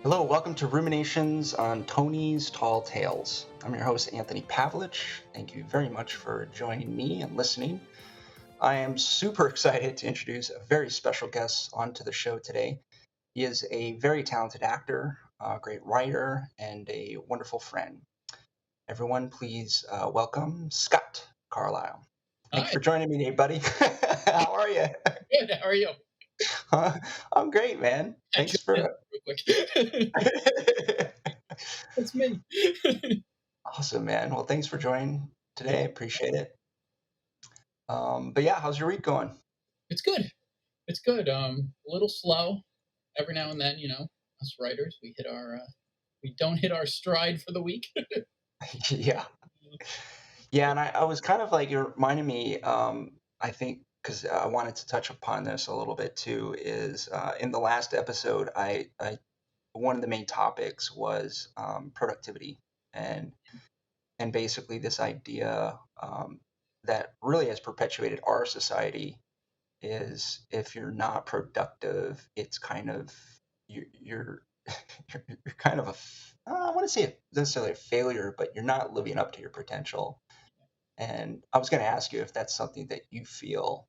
Hello, welcome to Ruminations on Tony's Tall Tales. I'm your host, Anthony Pavlich. Thank you very much for joining me and listening. I am super excited to introduce a very special guest onto the show today. He is a very talented actor, a great writer, and a wonderful friend. Everyone, please welcome Scot Carlisle. Thank you Hi, for joining me today, buddy. How are you? good. How are you? I'm great, man. I Thanks jumped in for. real quick. It's me. Awesome, man. Well, thanks for joining today. I appreciate it. But yeah, how's your week going? It's good. It's good. A little slow every now and then. Us writers, we don't hit our stride for the week. Yeah. Yeah, and I was kind of like, you're reminding me, I think, because I wanted to touch upon this a little bit too, is in the last episode, one of the main topics was productivity and and basically this idea that really has perpetuated our society is if you're not productive, it's kind of you're you're kind of I want to say necessarily a failure, but you're not living up to your potential. And I was going to ask you if that's something that you feel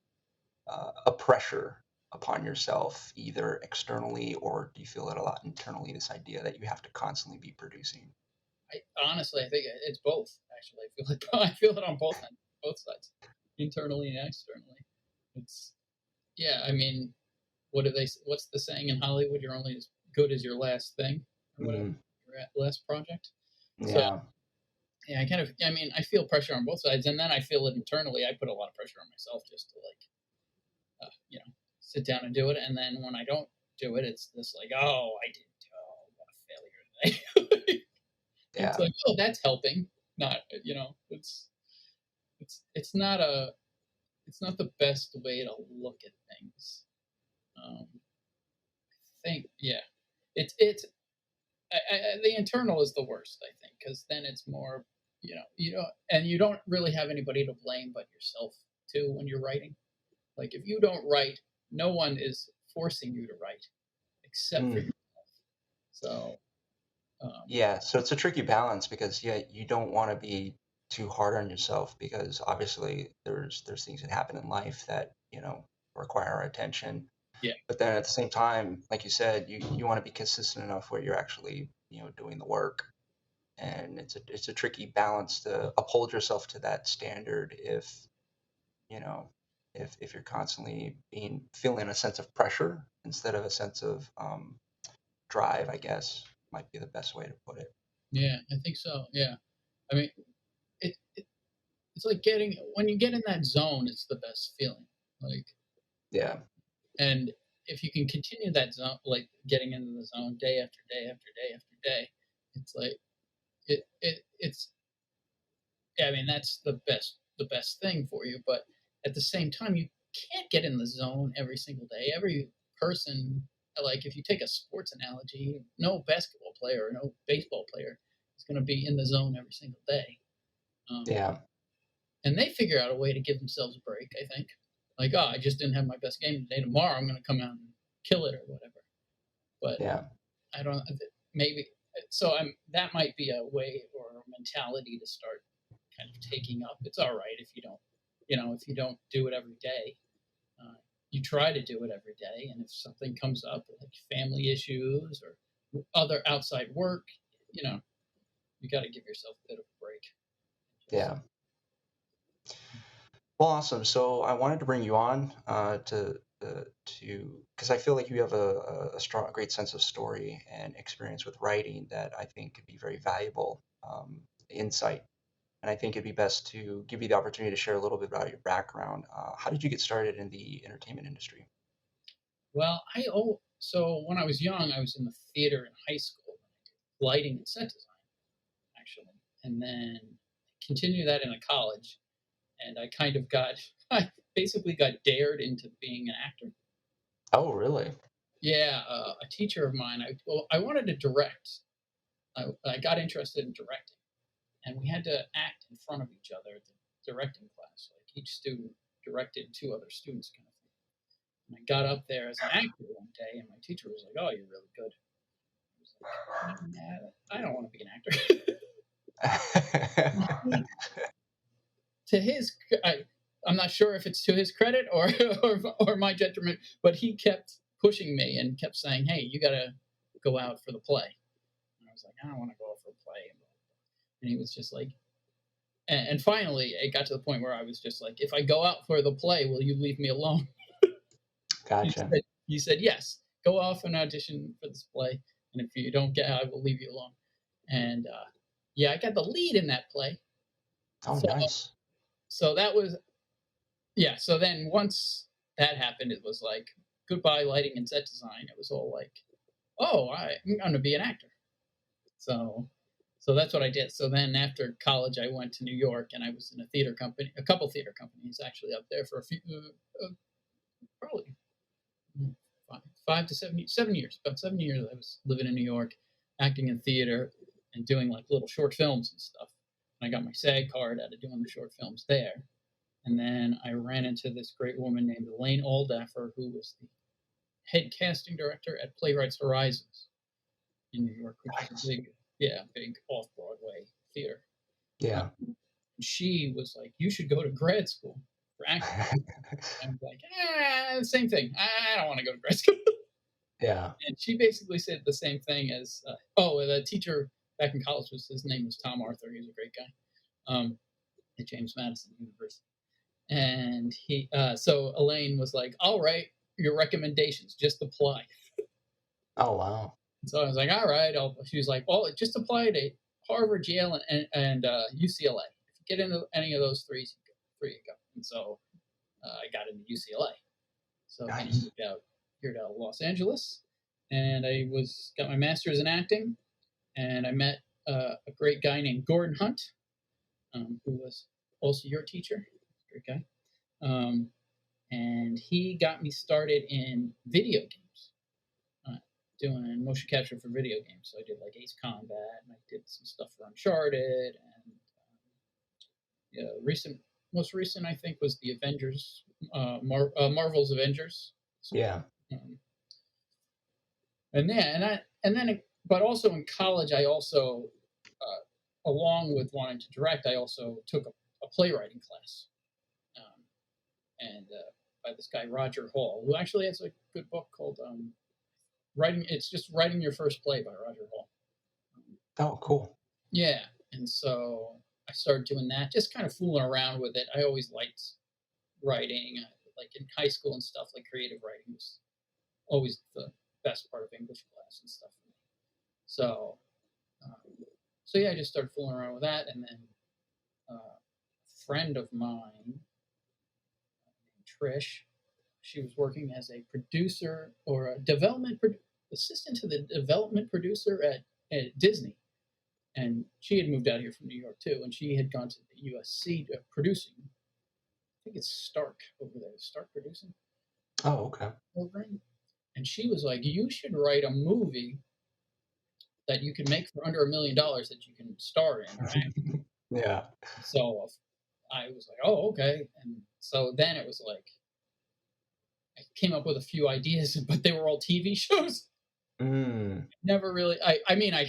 a pressure upon yourself, either externally or do you feel it a lot internally? This idea that you have to constantly be producing. Honestly, I think it's both. Actually, I feel it on both ends, both sides, internally and externally. It's yeah. I mean, What's the saying in Hollywood? You're only as good as your last thing, or whatever, Mm, your last project. So yeah. yeah, I feel pressure on both sides, and then I feel it internally. I put a lot of pressure on myself just to sit down and do it. And then when I don't do it, it's this like, oh, I didn't. Oh, what a failure today. It's Yeah. like, oh, that's helping. Not, it's not it's not the best way to look at things. Um, I think, yeah, it's the internal is the worst, I think, because then it's more, you don't really have anybody to blame but yourself too when you're writing. Like if you don't write, no one is forcing you to write except for Mm, you. So um, yeah. So it's a tricky balance because yeah, you don't want to be too hard on yourself because obviously there's things that happen in life that require our attention. yeah, But then at the same time, like you said, you want to be consistent enough where you're actually doing the work. And it's a tricky balance to uphold yourself to that standard if you know if you're constantly being feeling a sense of pressure instead of a sense of drive, I guess might be the best way to put it. yeah, I think so. Yeah, I mean, it's like getting when you get in that zone, it's the best feeling. Like, Yeah. and if you can continue that zone, like getting into the zone day after day after day after day, it's like it's yeah, I mean that's the best thing for you. But at the same time, you can't get in the zone every single day. Every person, like if you take a sports analogy, no basketball player or no baseball player is going to be in the zone every single day. Um, Yeah. and they figure out a way to give themselves a break. I think, like, oh, I just didn't have my best game today. Tomorrow, I'm going to come out and kill it or whatever. But Yeah. I don't maybe so. That might be a way or a mentality to start kind of taking up. It's all right if you don't, if you don't do it every day. Uh, you try to do it every day, and if something comes up like family issues or other outside work, you know, you got to give yourself a bit of a break. Just, Yeah. Well, awesome. So I wanted to bring you on to because I feel like you have a strong, great sense of story and experience with writing that I think could be very valuable insight. And I think it'd be best to give you the opportunity to share a little bit about your background. How did you get started in the entertainment industry? well, so when I was young, I was in the theater in high school, lighting and set design actually, and then continued that in a college. And I kind of I basically got dared into being an actor. Oh, really? Yeah, a teacher of mine. I wanted to direct. I got interested in directing, and we had to act in front of each other at the directing class. Like each student directed two other students, kind of thing. And I got up there as an actor one day, and my teacher was like, "Oh, you're really good." I don't want to be an actor. He, to his, I'm not sure if it's to his credit or my detriment, but he kept pushing me and kept saying, "Hey, you got to go out for the play." And I was like, "I don't want to go out for a play." And he was just like, and finally, it got to the point where I was just like, "If I go out for the play, will you leave me alone?" Gotcha. He said, "Yes, go off and audition for this play, and if you don't get, I will leave you alone." And yeah, I got the lead in that play. Oh, So nice. so that was yeah. So then once that happened, it was like goodbye lighting and set design. It was all like, oh, I'm going to be an actor. So so that's what I did. So then after college, I went to New York and I was in a theater company, a couple theater companies actually up there for a few, probably 5 to 7 years, about 7 years. I was living in New York, acting in theater and doing like little short films and stuff. And I got my SAG card out of doing the short films there. And then I ran into this great woman named Elaine Aldaffer, who was the head casting director at Playwrights Horizons in New York, which is a Nice. big off Broadway theater. Yeah. She was like, "You should go to grad school for acting." And I'm like, same thing. I don't want to go to grad school. Yeah. And she basically said the same thing as, the teacher back in college his name was Tom Arthur. He was a great guy at James Madison University. And so Elaine was like, "All right, your recommendations, just apply." Oh, wow. So I was like, "All right." She was like, "Well, just apply to Harvard, Yale, and UCLA. If you get into any of those three, you go." And so I got into UCLA. So then I Nice. moved out here to Los Angeles, and I got my master's in acting, and I met a great guy named Gordon Hunt, who was also your teacher. Great guy. And he got me started in video games, doing motion capture for video games. So I did like Ace Combat, and I did some stuff for Uncharted, and most recent I think was the Avengers, Marvel's Avengers. So, Yeah. um, but also in college, I also, along with wanting to direct, I also took a playwriting class, and by this guy Roger Hall, who actually has a good book called "Writing." It's just "Writing Your First Play" by Roger Hall. Oh, cool. Yeah, and so I started doing that, just kind of fooling around with it. I always liked writing, like in high school and stuff. Like creative writing was always the best part of English class and stuff. So, so yeah, I just started fooling around with that, and then a friend of mine, Trish, she was working as a producer or a assistant to the development producer at Disney, and she had moved out here from New York too, and she had gone to the USC producing. I think it's Stark over there, Stark Producing Oh, okay. program, and she was like, "You should write a movie that you can make for under $1 million that you can star in or act in." Yeah. So I was like, "Oh, okay." And so then it was like I came up with a few ideas, but they were all TV shows. Mm. Never really. I mean, I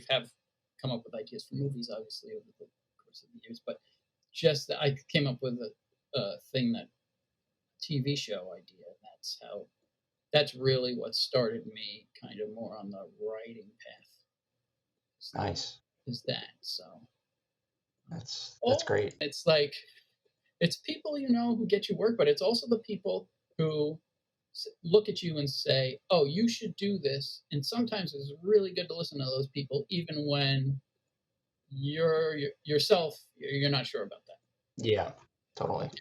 have come up with ideas for movies, obviously, over the course of the years, but just that I came up with a thing that TV show idea. And that's really what started me kind of more on the writing path. Nice. Is that so? That's great. It's like it's people who get you work, but it's also the people who look at you and say, "Oh, you should do this." And sometimes it's really good to listen to those people, even when yourself you're not sure about that. Yeah, totally.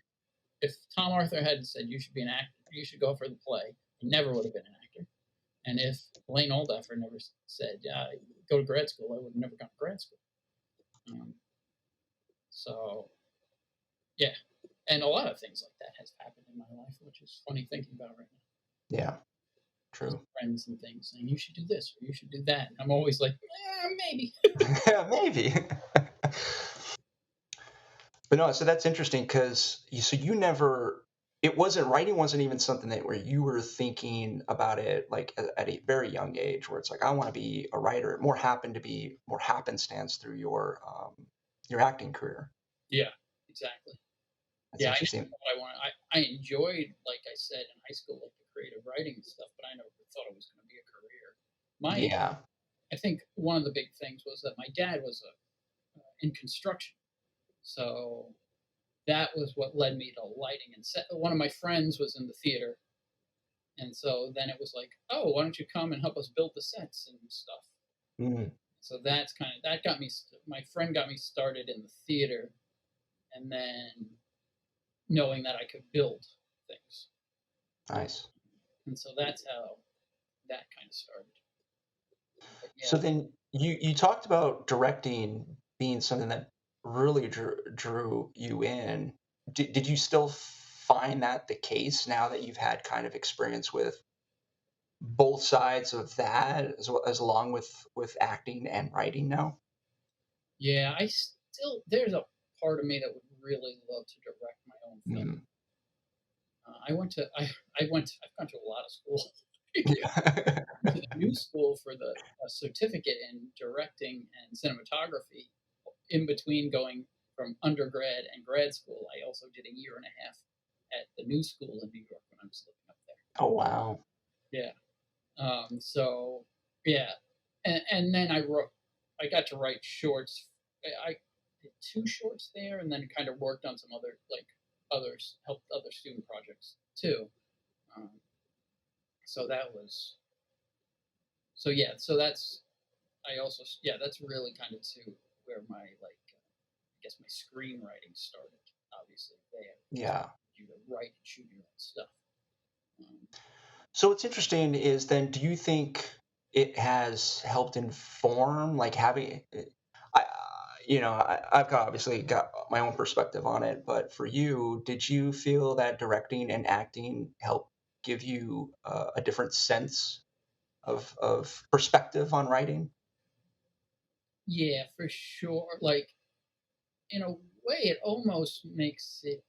If Tom Arthur had said you should be an actor, you should go for the play, I never would have been an actor. And if Blaine Oldaffer never said, go to grad school, I would have never gone to grad school. So, yeah. And a lot of things like that has happened in my life, which is funny thinking about right now. Yeah, true. Friends and things saying, you should do this or you should do that. And I'm always like, maybe. Yeah, maybe. But no, so that's interesting because you never it wasn't writing wasn't even something that where you were thinking about it like at a very young age where it's like I want to be a writer. It more happened to be more happenstance through your acting career. Yeah, exactly. That's Yeah, I didn't interesting. know what I wanted. I enjoyed, like I said in high school, like the creative writing and stuff, but I never thought it was going to be a career. My, Yeah. I think one of the big things was that my dad was in construction, so that was what led me to lighting and set. One of my friends was in the theater, and so then it was like, oh, why don't you come and help us build the sets and stuff? Mm, So that's kind of that got me. My friend got me started in the theater, and then knowing that I could build things, nice. and so that's how that kind of started. But So yeah, then you talked about directing being something that really drew you in. Did you still find that the case now that you've had kind of experience with both sides of that as well as along with acting and writing now? yeah, I still there's a part of me that would really love to direct my own film. Mm. I've gone to a lot of school. Yeah. To the new school for the certificate in directing and cinematography. In between going from undergrad and grad school, I also did a year and a half at the new school in New York when I was living up Oh, wow. there. Yeah. So yeah, and then I wrote. I got to write shorts. I did two shorts there, and then kind of worked on some other like others helped other student projects too. Um, so that was so yeah. So that's I also yeah. That's really kind of too where my like I guess my screenwriting started. Obviously, they just Yeah. you to write and shoot your own stuff. Um, So what's interesting is then do you think it has helped inform like having I I've got obviously got my own perspective on it, but for you, did you feel that directing and acting helped give you a different sense of perspective on writing? yeah, for sure. Like in a way, it almost makes it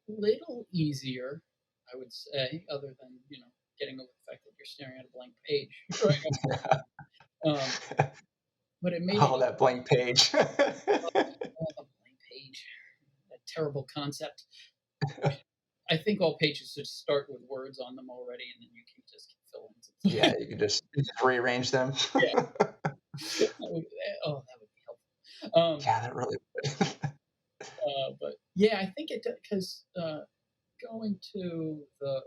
a little easier. I would say, other than getting over the fact that you're staring at a blank page, right? Um, but it made it Oh, that blank page. oh, the blank page. That terrible concept. I think all pages should start with words on them already, and then you can just keep filling. Yeah, you just rearrange them. Yeah, that would, oh, that would be helpful. Yeah, that really would. But yeah, I think it because going to the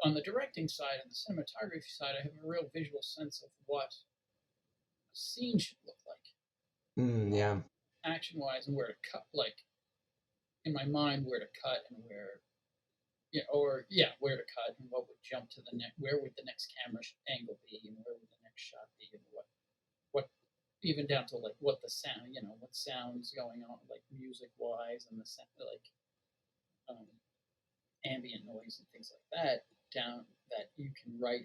on the directing side and the cinematography side, I have a real visual sense of what a scene should look like, Yeah. action wise, and where to cut. Like in my mind, where to cut and where or yeah, where to cut and what would jump to the next, where would the next camera angle be, and where would the next shot be, and what even down to like what the sound, what sounds going on, like music wise, and the sound, like um, ambient noise and things like that down that you can write,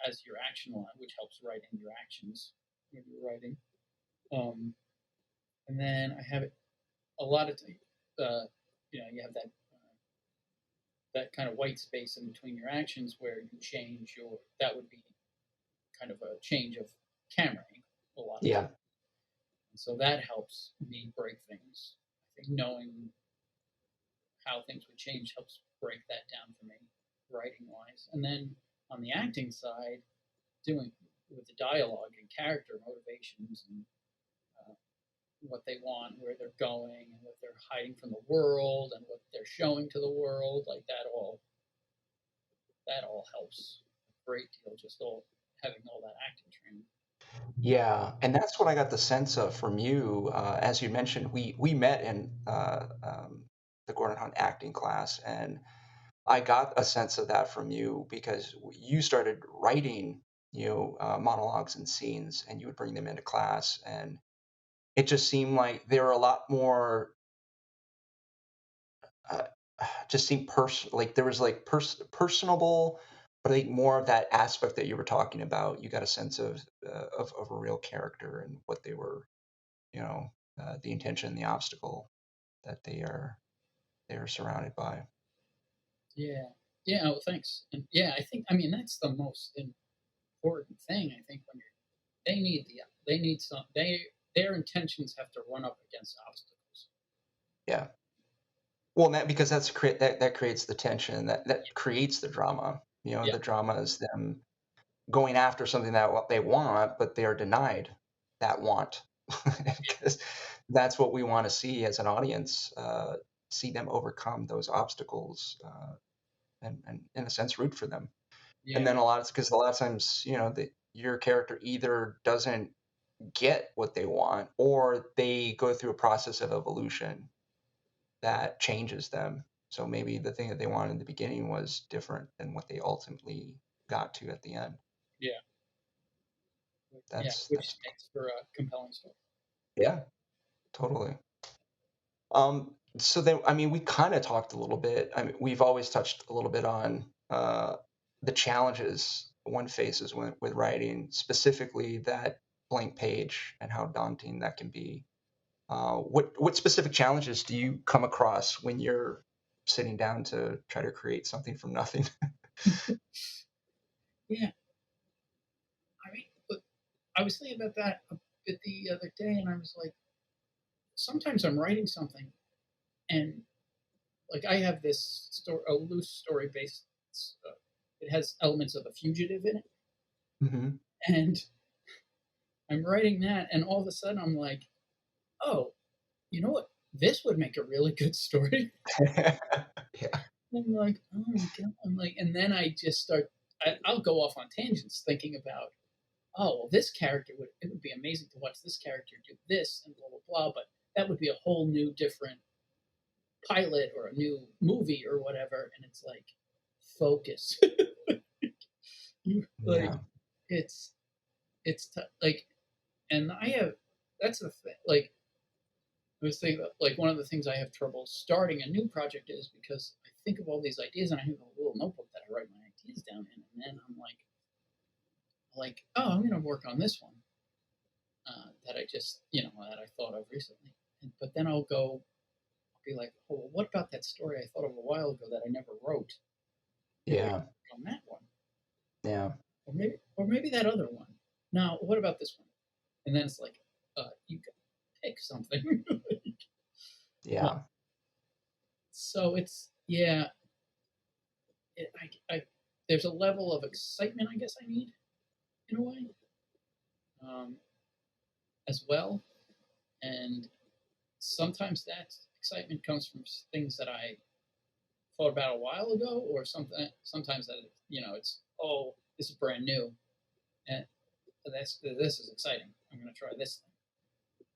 as your action line, which helps write in your actions when you're writing. Um, and then I have it a lot of, you have that kind of white space in between your actions where you change that would be kind of a change of camera angle a lot of times. Yeah. And so that helps me break things. I think knowing how things would change helps break that down for me, writing wise. And then on the acting side, doing with the dialogue and character motivations and uh, what they want, where they're going, and what they're hiding from the world, and what they're showing to the world, like that all helps a great deal. Just all having all that acting training. Yeah, and that's what I got the sense of from you. As you mentioned, we met in the Gordon Hunt acting class, and I got a sense of that from you because you started writing, monologues and scenes, and you would bring them into class, and it just seemed like they were a lot more. Uh, just seemed like there was like personable, but I think more of that aspect that you were talking about. You got a sense of a real character and what they were, the intention, the obstacle that they are surrounded by. Yeah. Yeah. Well, thanks. And yeah, I mean, that's the most important thing. I think when they need some, their intentions have to run up against obstacles. Yeah. Well, that because that creates the tension, that creates the drama. You know, Yeah. the drama is them going after something that what they want, but they are denied that want. Yeah. Because that's what we want to see as an audience, see them overcome those obstacles, and in a sense root for them. And Yeah. then because a lot of times, you know, your character either doesn't get what they want or they go through a process of evolution that changes them. So maybe the thing that they wanted in the beginning was different than what they ultimately got to at the end. Yeah. Yeah. That's Which makes for a compelling story. yeah, totally. So then, I mean, we kind of talked a little bit. I mean, we've always touched a little bit on the challenges one faces with writing, specifically that blank page and how daunting that can be. What specific challenges do you come across when you're sitting down to try to create something from nothing? Yeah. I mean, but I was thinking about that a bit the other day, and I was like, sometimes I'm writing something, and like I have this story, a loose story based. Uh, it has elements of a fugitive in it, Hmm. and I'm writing that, and all of a sudden I'm like, oh, you know what? This would make a really good story. Yeah, I'm like, oh my god! I'm like, and then I just start. I'll go off on tangents thinking about, oh, well, this character would. It would be amazing to watch this character do this and blah blah blah. But that would be a whole new different pilot or a new movie or whatever. And it's like, focus. Like yeah, it's like, and I have that's the thing. Like I was thinking about, like one of the things I have trouble starting a new project is because I think of all these ideas and I have a little notebook that I write my ideas down in, and then I'm like, oh, I'm going to work on this one that I just that I thought of recently, but then I'll be like, oh, well, what about that story I thought of a while ago that I never wrote? Maybe I yeah, can work on that one, yeah, or maybe that other one. Now, what about this one? And then it's like, you can pick something. yeah. So it's yeah, there's a level of excitement I guess I need in a way um, as well, and sometimes that excitement comes from things that I thought about a while ago, or something. Sometimes that it's oh, this is brand new, and this is exciting. I'm going to try this thing,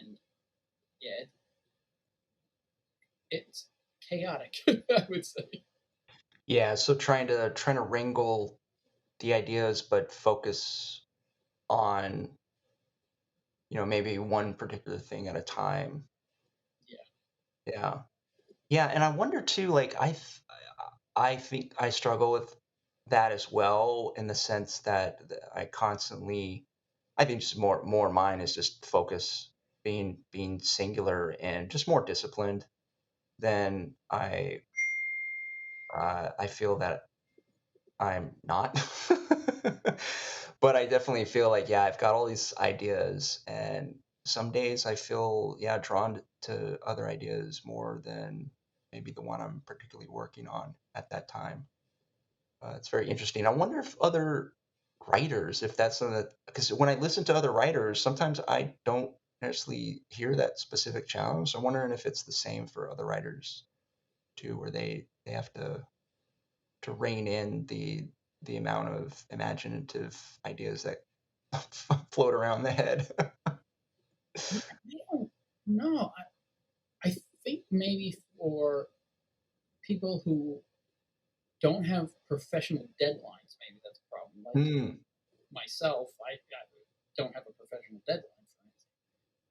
and yeah, it's chaotic. I would say. Yeah, so trying to wrangle the ideas, but focus on, you know, maybe one particular thing at a time. Yeah, Yeah. Yeah, and I wonder too, like I think I struggle with that as well in the sense that I constantly I think just more mine is just focus, being singular and just more disciplined than I feel that I'm not. But I definitely feel like, yeah, I've got all these ideas, and some days I feel, yeah, drawn to other ideas more than maybe the one I'm particularly working on at that time. It's very interesting. I wonder if other writers, if that's something that, because when I listen to other writers, sometimes I don't necessarily hear that specific challenge. I'm wondering if it's the same for other writers too, where they have to rein in the amount of imaginative ideas that float around the head. yeah. I don't know. I think maybe for people who don't have professional deadlines, maybe that's a problem. Like Hmm. myself, I don't have a professional deadline for anything,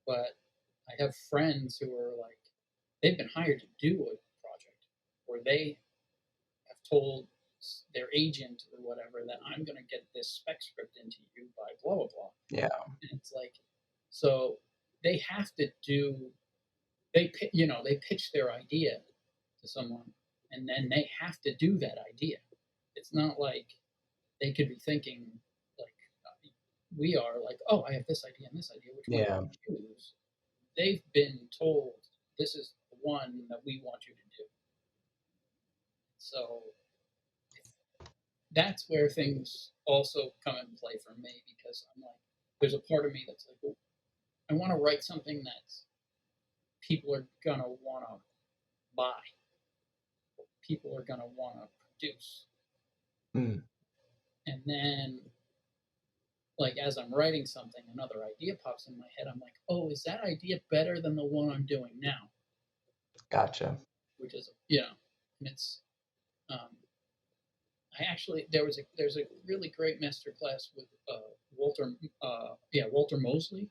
but I have friends who are like, they've been hired to do a project where they have told their agent or whatever that I'm going to get this spec script into you by blah blah blah, Yeah. and it's like, so they have to do they pitch their idea to someone, and then they have to do that idea. It's not like they could be thinking like we are, like, oh, I have this idea and this idea. Which one do Yeah. you choose? They've been told this is the one that we want you to do. So that's where things also come into play for me, because I'm like, there's a part of me that's like, well, I want to write something that people are gonna want to buy, people are gonna want to produce, Mm. and then like as I'm writing something, another idea pops in my head. I'm like, oh, is that idea better than the one I'm doing now? Gotcha. Which is, and it's um, I actually there's a really great master class with Walter Mosley,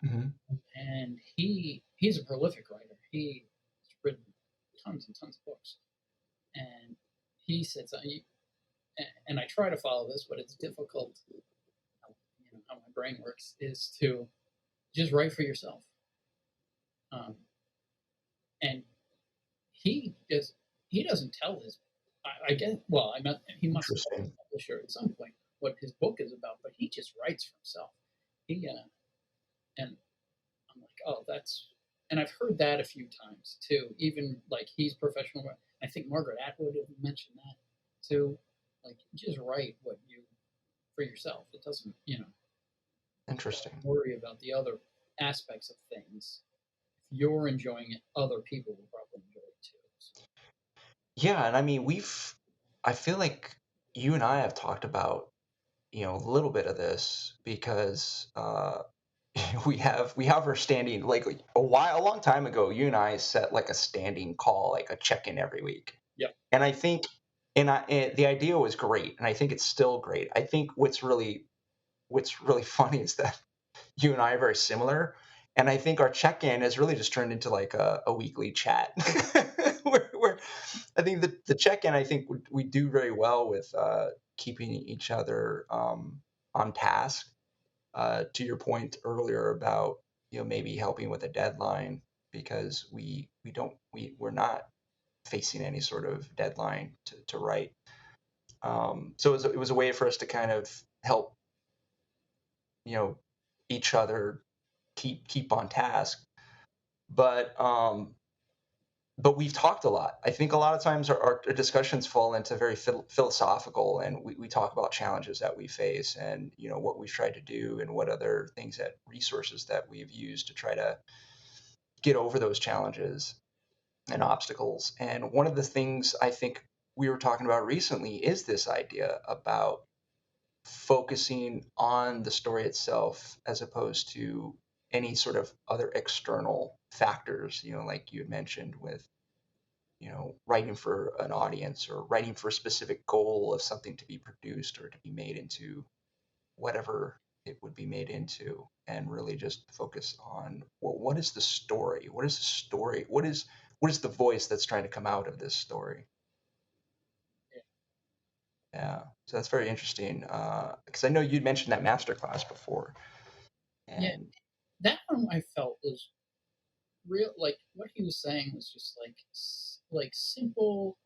Hmm. and he's a prolific writer. He's written tons and tons of books, and he said something, and I try to follow this, but it's difficult. How my brain works is to just write for yourself, um, and he doesn't tell his. I guess, well, I mean, he must tell his Interesting. publisher at some point what his book is about, but he just writes for himself. He and I'm like, oh, that's, and I've heard that a few times too. Even like he's professional. I think Margaret Atwood mentioned that too. Like, just write what you for yourself. It doesn't, Interesting. worry about the other aspects of things. If you're enjoying it, other people will probably enjoy it too. So, Yeah, and I mean, I feel like you and I have talked about, a little bit of this because we have our standing, like a long time ago, you and I set like a standing call, like a check-in every week. yep. And I think, and the idea was great, and I think it's still great. I think what's really funny is that you and I are very similar. And I think our check-in has really just turned into like a weekly chat. where I think the check-in, I think we do very well with keeping each other on task. To your point earlier about maybe helping with a deadline, because we're not facing any sort of deadline to write. So it was a way for us to kind of help you know each other keep on task. But we've talked a lot. I think a lot of times our discussions fall into very philosophical, and we talk about challenges that we face, and what we've tried to do, and what other things, that resources that we've used to try to get over those challenges and obstacles. And one of the things I think we were talking about recently is this idea about focusing on the story itself as opposed to any sort of other external factors, like you had mentioned with, writing for an audience, or writing for a specific goal of something to be produced or to be made into whatever it would be made into, and really just focus on, well, what is the story? What is the story? What is the voice that's trying to come out of this story? Yeah, so that's very interesting, because I know you'd mentioned that master class before, Yeah, and that one I felt was real. Like what he was saying was just like simple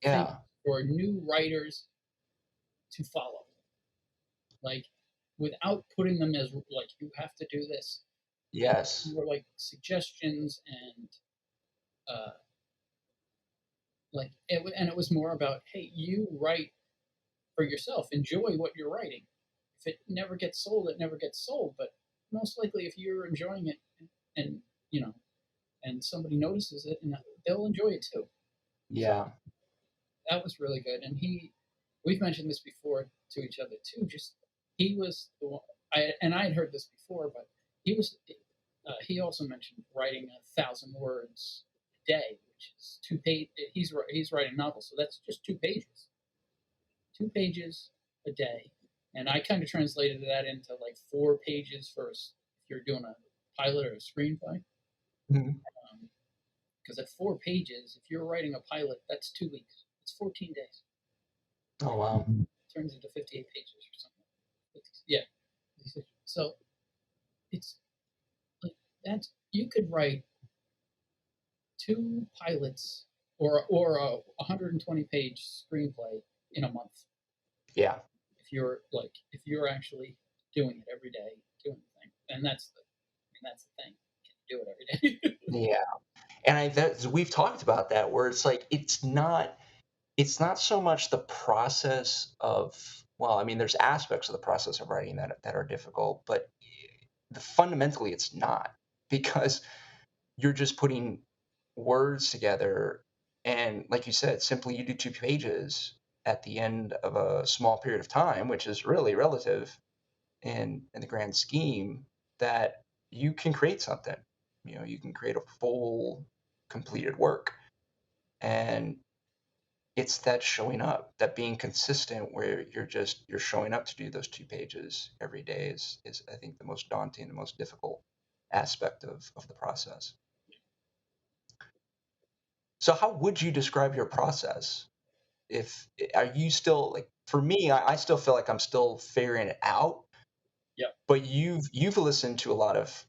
things yeah, for new writers to follow, like without putting them as like you have to do this. yes, More like suggestions, and uh, and it was more about, hey, you write for yourself, enjoy what you're writing. If it never gets sold, it never gets sold, but most likely if you're enjoying it, and you know and somebody notices it, and they'll enjoy it too. So yeah, that was really good. And we've mentioned this before to each other too. Just he was the one. I had heard this before, but he was. He also mentioned writing 1,000 words a day, which is 2 page. He's writing novels, so that's just 2 pages. 2 pages a day, and I kind of translated that into like 4 pages for if you're doing a pilot or a screenplay. mhm. Because at 4 pages, if you're writing a pilot, that's 2 weeks. It's 14 days. Oh wow, It turns into 58 pages or something. Yeah. So it's like that. You could write 2 pilots or a 120-page screenplay in a month. Yeah. If you're actually doing it every day, doing the thing, and that's the thing. Can you do it every day? Yeah. And we've talked about that where it's like it's not so much the process of, well, I mean, there's aspects of the process of writing that are difficult, but fundamentally it's not, because you're just putting words together, and like you said, simply you do 2 pages at the end of a small period of time, which is really relative in the grand scheme, that you can create something. You can create a full completed work. And it's that showing up, that being consistent, where you're showing up to do those 2 pages every day is I think the most daunting, the most difficult aspect of the process. So how would you describe your process? If Are you still, like, for me, I still feel like I'm still figuring it out, Yep. but you've listened to a lot of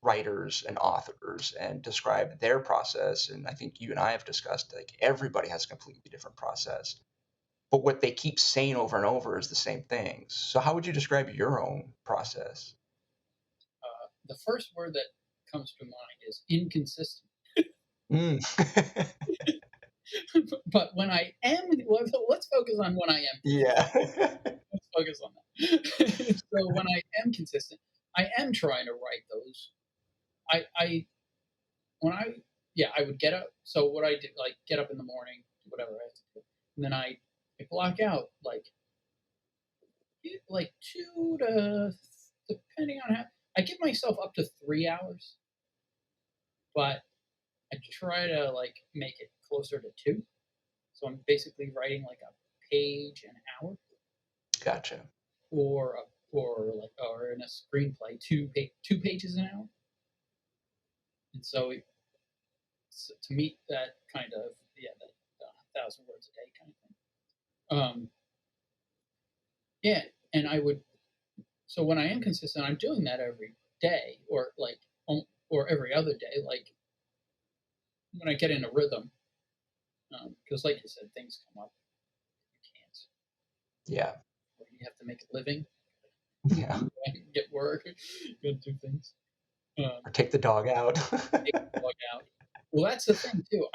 writers and authors and described their process, and I think you and I have discussed, like, everybody has a completely different process. But what they keep saying over and over is the same things. So how would you describe your own process? The first word that comes to mind is inconsistent. Mm. But when I am, let's focus on when I am. Yeah. Let's focus on that. So when I am consistent, I am trying to write those. I when I yeah, I would get up. So what I did, like, get up in the morning, do whatever I have to do, and then I block out like 2 to, depending on how, I give myself up to 3 hours, but I try to make it closer to two. So I'm basically writing like a page an hour, Gotcha. or in a screenplay, two pages an hour. And so to meet that kind of, that 1,000 words a day kind of thing. Yeah, and I would. So when I am consistent, I'm doing that every day, or every other day. Like when I get in a rhythm, because like you said, things come up. You can't. Yeah. Or you have to make a living, Yeah. get work, go do things. Or take the dog out. Take the dog out. Well, that's the thing too.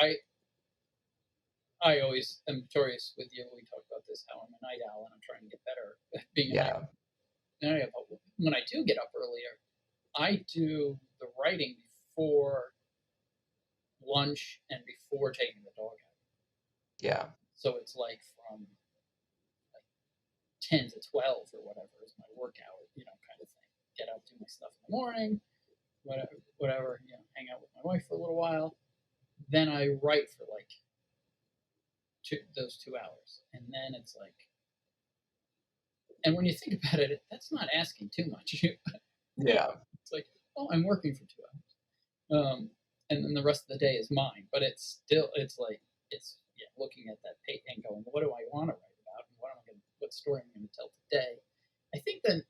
I always am notorious with you. We talk about this, how I'm a night owl and I'm trying to get better at being a Yeah. night owl. When I do get up earlier, I do the writing before lunch and before taking the dog out. Yeah. So it's like from like 10 to 12 or whatever is my work hour, kind of thing. Get up, do my stuff in the morning, whatever, hang out with my wife for a little while. Then I write for like those 2 hours. And then it's like, and when you think about it, that's not asking too much. Yeah. It's like, oh, I'm working for 2 hours. And then the rest of the day is mine. But it's like, looking at that page and going, what do I want to write about? And what story am I going to tell today? I think that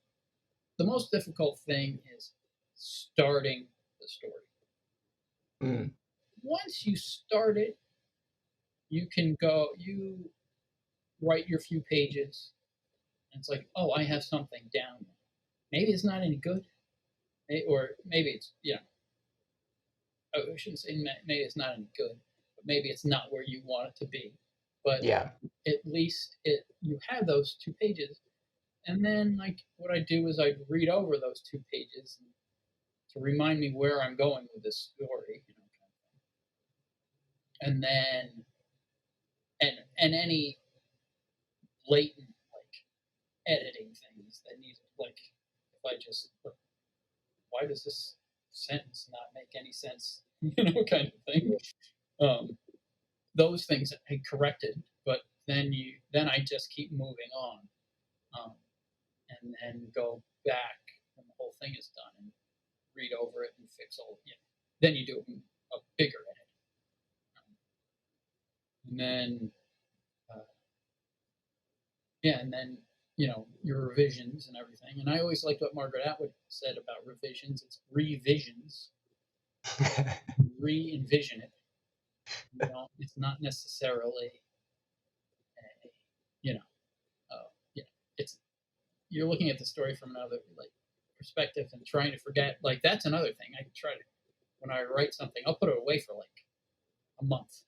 the most difficult thing is starting the story. Mm. Once you start it, you write your few pages, and it's like, oh, I have something down. Maybe it's not any good, or maybe it's, I shouldn't say maybe it's not any good, but maybe it's not where you want it to be. But Yeah. at least you have those 2 pages, and then like what I do is I'd read over those 2 pages to remind me where I'm going with this story, and then and any blatant editing things that need, like, if I just, why does this sentence not make any sense, kind of thing. Um, those things I corrected, but then I just keep moving on, um, and then go back when the whole thing is done and read over it and fix all. Then you do a bigger edit, and then uh, and then your revisions and everything. And I always liked what Margaret Atwood said about revisions. It's revisions. Re-envision it, It's not necessarily a, you know, you know, it's you're looking at the story from another like perspective and trying to forget. Like that's another thing. I try to when I write something, I'll put it away for like a month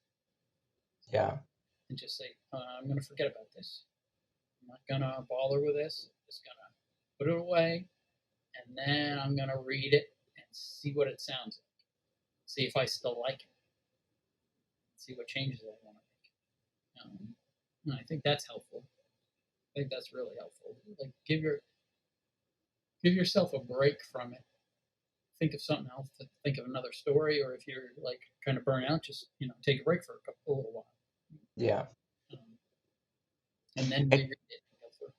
Yeah. and just say, I'm going to forget about this. I'm not going to bother with this. I'm just going to put it away and then I'm going to read it and see what it sounds like. See if I still like it. See what changes I want to make. And I think that's helpful. I think that's really helpful. Like give yourself a break from it. Think of something else. Think of another story, or if you're like kind of burnt out, just take a break for a little while, Yeah. um, and then And reread it. And go through.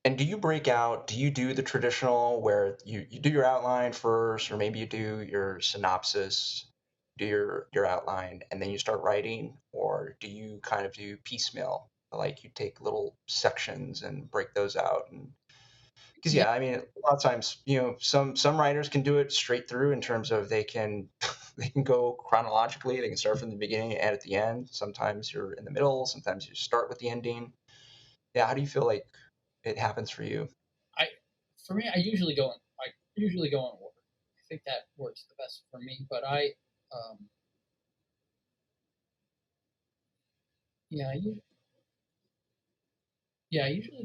and do you break out, do you do the traditional where you do your outline first, or maybe you do your synopsis, do your outline, and then you start writing, or do you kind of do piecemeal, like you take little sections and break those out? And because Yeah, yeah, I mean, a lot of times, some writers can do it straight through in terms of they can they can go chronologically, they can start from the beginning and end at the end. Sometimes you're in the middle, sometimes you start with the ending. Yeah, how do you feel like it happens for you? I for me, I usually go in order. I think that works the best for me. But um, yeah, I usually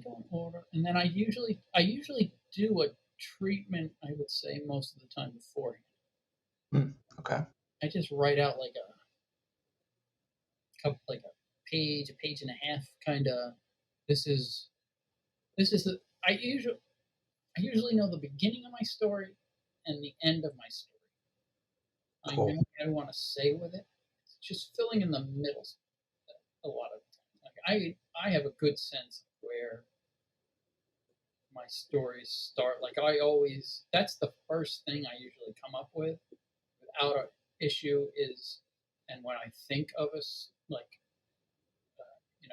go in order, and then I usually do a treatment. I would say most of the time beforehand. Hmm, okay. I just write out like a page and a half, kind of. This is this is the I usually know the beginning of my story and the end of my story. I Cool. know what I want to say with it. It's just filling in the middle a lot of the time. Like I have a good sense of where my stories start. Like that's the first thing I usually come up with without a issue is, and when I think of us, like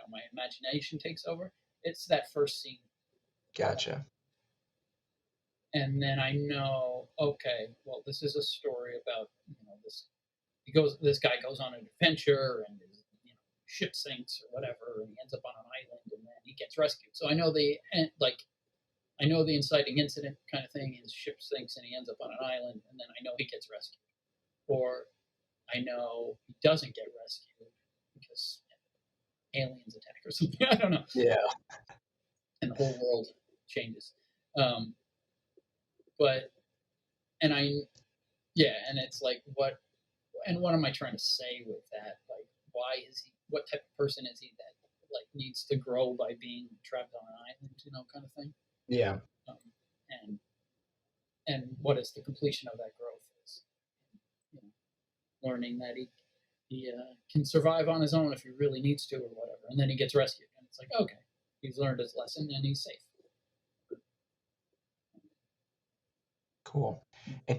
my imagination takes over. It's that first scene, Gotcha. and then I know, okay, well, this is a story about this. This guy goes on an adventure, and his ship sinks or whatever, and he ends up on an island, and then he gets rescued. So I know I know the inciting incident kind of thing. His ship sinks, and he ends up on an island, and then I know he gets rescued, or I know he doesn't get rescued because aliens attack or something. I don't know, Yeah. and the whole world changes. Um, but and I yeah, and it's like what am I trying to say with that? Like, why is he? What type of person is he that like needs to grow by being trapped on an island? Kind of thing. Yeah. Um, and what is the completion of that growth is you learning that he can survive on his own if he really needs to or whatever, and then he gets rescued, and it's like okay, he's learned his lesson and he's safe. Cool. And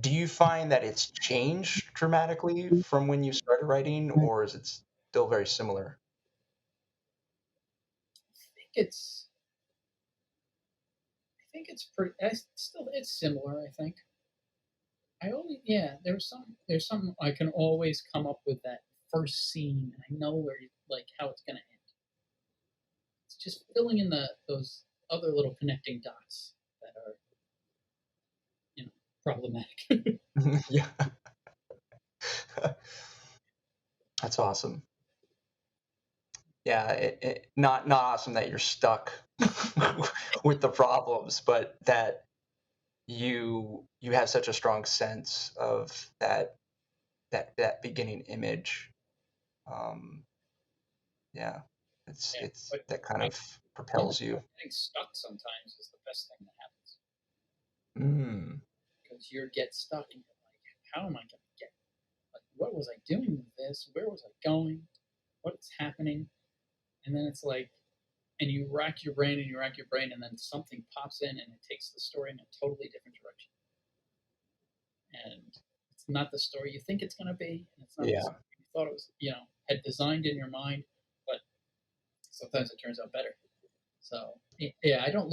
do you find that it's changed dramatically from when you started writing, or is it still very similar? It's I think it's pretty. It's similar. I think. There's some I can always come up with that first scene, and I know like how it's gonna end. It's just filling in those other little connecting dots that are problematic. Yeah. That's awesome. Yeah, not awesome that you're stuck with the problems, but that you have such a strong sense of that beginning image. Um, yeah, Yeah, it's but that kind I of feeling propels you. getting stuck sometimes is the best thing that happens Mm, because you get stuck and you're like, how am I gonna get? Like, what was I doing with this? Where was I going? What's happening? And then it's like, and you rack your brain and you rack your brain, and then something pops in and it takes the story in a totally different direction. And it's not the story you think it's going to be, and it's not the yeah, story you thought it was, had designed in your mind, but sometimes it turns out better. So, yeah, I don't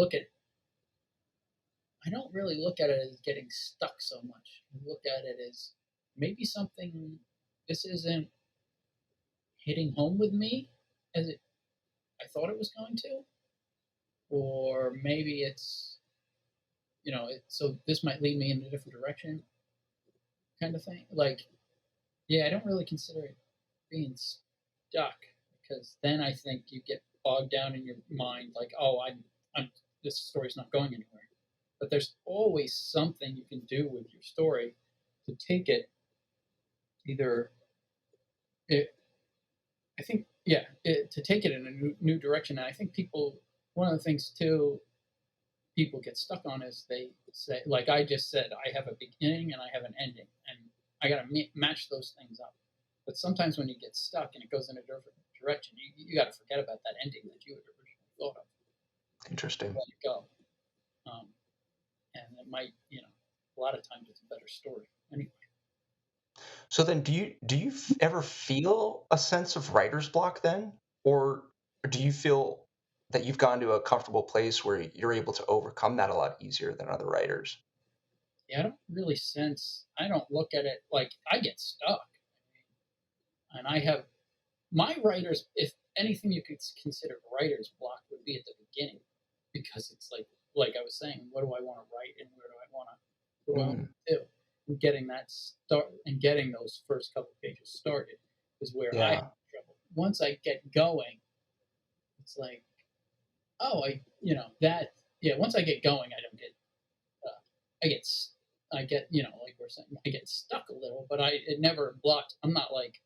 really look at it as getting stuck so much. I look at it as maybe this isn't hitting home with me as I thought it was going to, or maybe it's so this might lead me in a different direction, kind of thing. Like, yeah, I don't really consider it being stuck because then I think you get bogged down in your mind, like, oh, I'm this story's not going anywhere. But there's always something you can do with your story to take it either. It, I think, yeah, to take it in a new direction. And I think one of the things too, people get stuck on is they say, like I just said, I have a beginning and I have an ending, and I got to match those things up. But sometimes when you get stuck and it goes in a different direction, you got to forget about that ending that you had originally thought of. Interesting. Let it go. Um, and it might, a lot of times it's a better story. Anyway. So then, do you ever feel a sense of writer's block then, or do you feel that you've gone to a comfortable place where you're able to overcome that a lot easier than other writers? Yeah, I don't look at it like I get stuck. And I have my writers, if anything you could consider writer's block would be at the beginning, because it's like I was saying, what do I want to write and what do I want Mm, to do? And getting that start and getting those first couple pages started is where I have yeah, trouble. Once I get going, it's like, oh, that, yeah, once I get going, I don't get, I get, like we're saying, I get stuck a little, but it never blocked. I'm not like,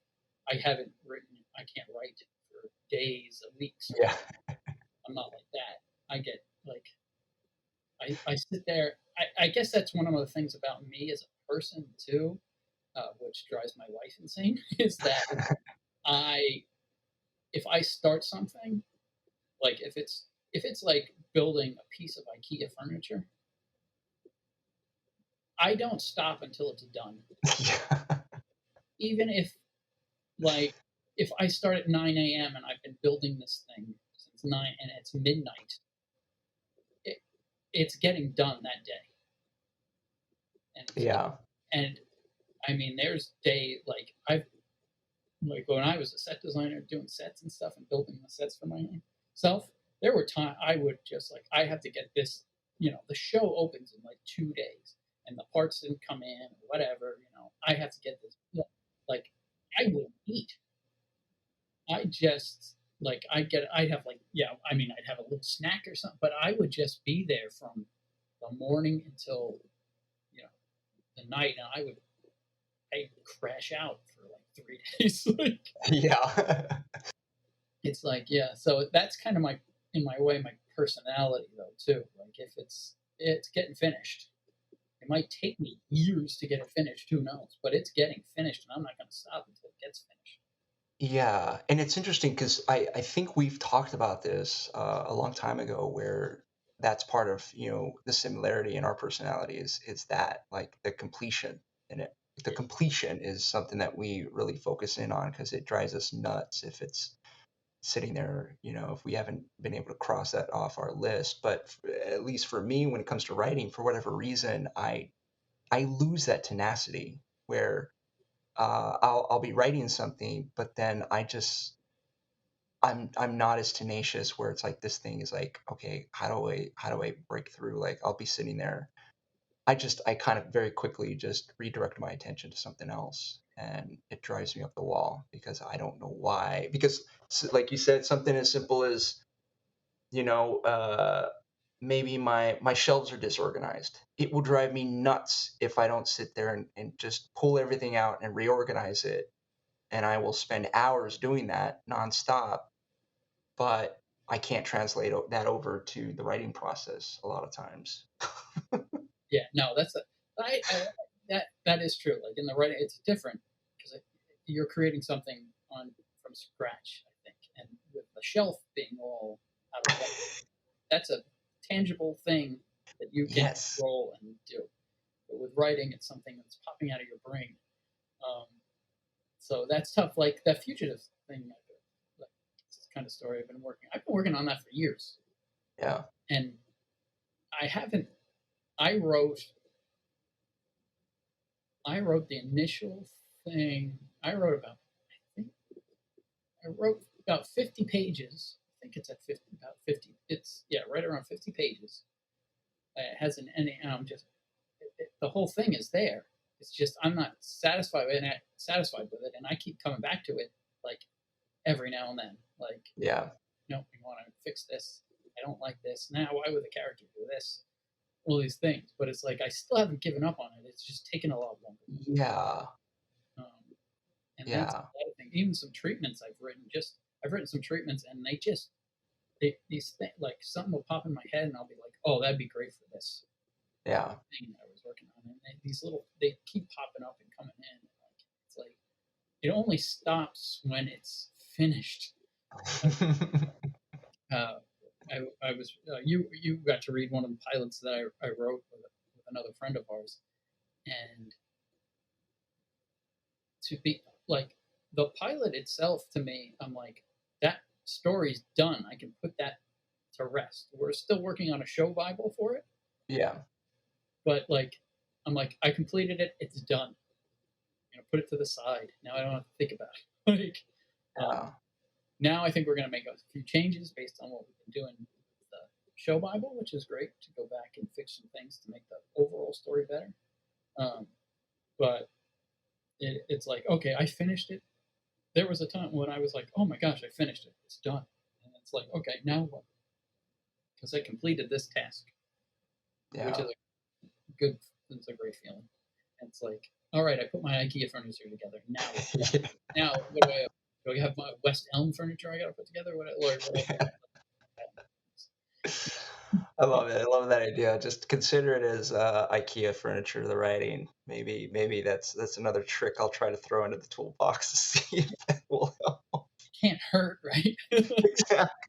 I can't write for days, weeks. yeah, I'm not like that. I get like, I sit there. I guess that's one of the things about me as a person too, which drives my wife insane, is that I, if I start something, like if it's like building a piece of IKEA furniture, I don't stop until it's done. yeah, Even like if I start at 9 a.m. and I've been building this thing since 9 and it's midnight, it, it's getting done that day. yeah, And I mean, there's day like I've like when I was a set designer doing sets and stuff and building the sets for myself. There were times I would just like I have to get this. The show opens in like 2 days, and the parts didn't come in or whatever. I have to get this. Like I would eat. I just like I'd have like yeah. I mean, I'd have a little snack or something, but I would just be there from the morning until you know the night, and I crash out for like 3 days. Like yeah. it's like yeah. So that's kind of in my way my personality though too. Like if it's getting finished, it might take me years to get it finished. Who knows? But it's getting finished, and I'm not going to stop until it gets finished. Yeah, and it's interesting because I think we've talked about this a long time ago, where that's part of the similarity in our personality is that like the completion in it. The Yeah. completion is something that we really focus in on because it drives us nuts if it's sitting there, if we haven't been able to cross that off our list. But at least for me, when it comes to writing, for whatever reason, I lose that tenacity where I'll be writing something, but then I'm not as tenacious where it's like this thing is like, okay, how do I break through? Like I'll be sitting there. I kind of very quickly just redirect my attention to something else, and it drives me up the wall because I don't know why. Because like you said, something as simple as you know uh, maybe my shelves are disorganized. It will drive me nuts if I don't sit there and just pull everything out and reorganize it, and I will spend hours doing that nonstop, but I can't translate that over to the writing process a lot of times. Yeah, no, that is true. Like in the writing, it's different because you're creating something on from scratch, I think, and with the shelf being all out of place, that's a tangible thing that you can Yes. control and do. But with writing, it's something that's popping out of your brain. Um, so that's tough. Like that fugitive thing, like, this kind of story I've been working on that for years, Yeah. and I haven't. I wrote I wrote the initial thing. I wrote about, I think I wrote about 50 pages. I think it's at 50, about 50. It's, yeah, right around 50 pages. It has an ending, and I'm just, the whole thing is there. It's just I'm not satisfied with it, and I keep coming back to it like every now and then. Like, Yeah. no, we want to fix this. I don't like this. Now, why would the character do this? All these things, but it's like I still haven't given up on it. It's just taken a lot longer. Yeah. Um, and that's Yeah. the other thing. Even some treatments I've written some treatments, and these things, like something will pop in my head, and I'll be like, oh, that'd be great for this Yeah. thing that I was working on. And they keep popping up and coming in. Like, it's like it only stops when it's finished. Uh, I was you got to read one of the pilots that I wrote with another friend of ours, and to be like the pilot itself to me, I'm like, that story's done. I can put that to rest. We're still working on a show Bible for it, Yeah. but like I'm like, I completed it, it's done. Put it to the side. Now I don't have to think about it. Like Yeah. now I think we're gonna make a few changes based on what we've been doing with the show Bible, which is great to go back and fix some things to make the overall story better. Um, but it's like, okay, I finished it. There was a time when I was like, oh my gosh, I finished it. It's done. And it's like, okay, now what? Because I completed this task, which is Yeah. a good, it's a great feeling. And it's like, all right, I put my IKEA furniture together. Now what? Yeah. Now what do I have? Do I have my West Elm furniture I got to put together? Yeah. I love it. I love that idea. Just consider it as IKEA furniture, the writing. Maybe that's another trick I'll try to throw into the toolbox to see if that will help. Can't hurt, right?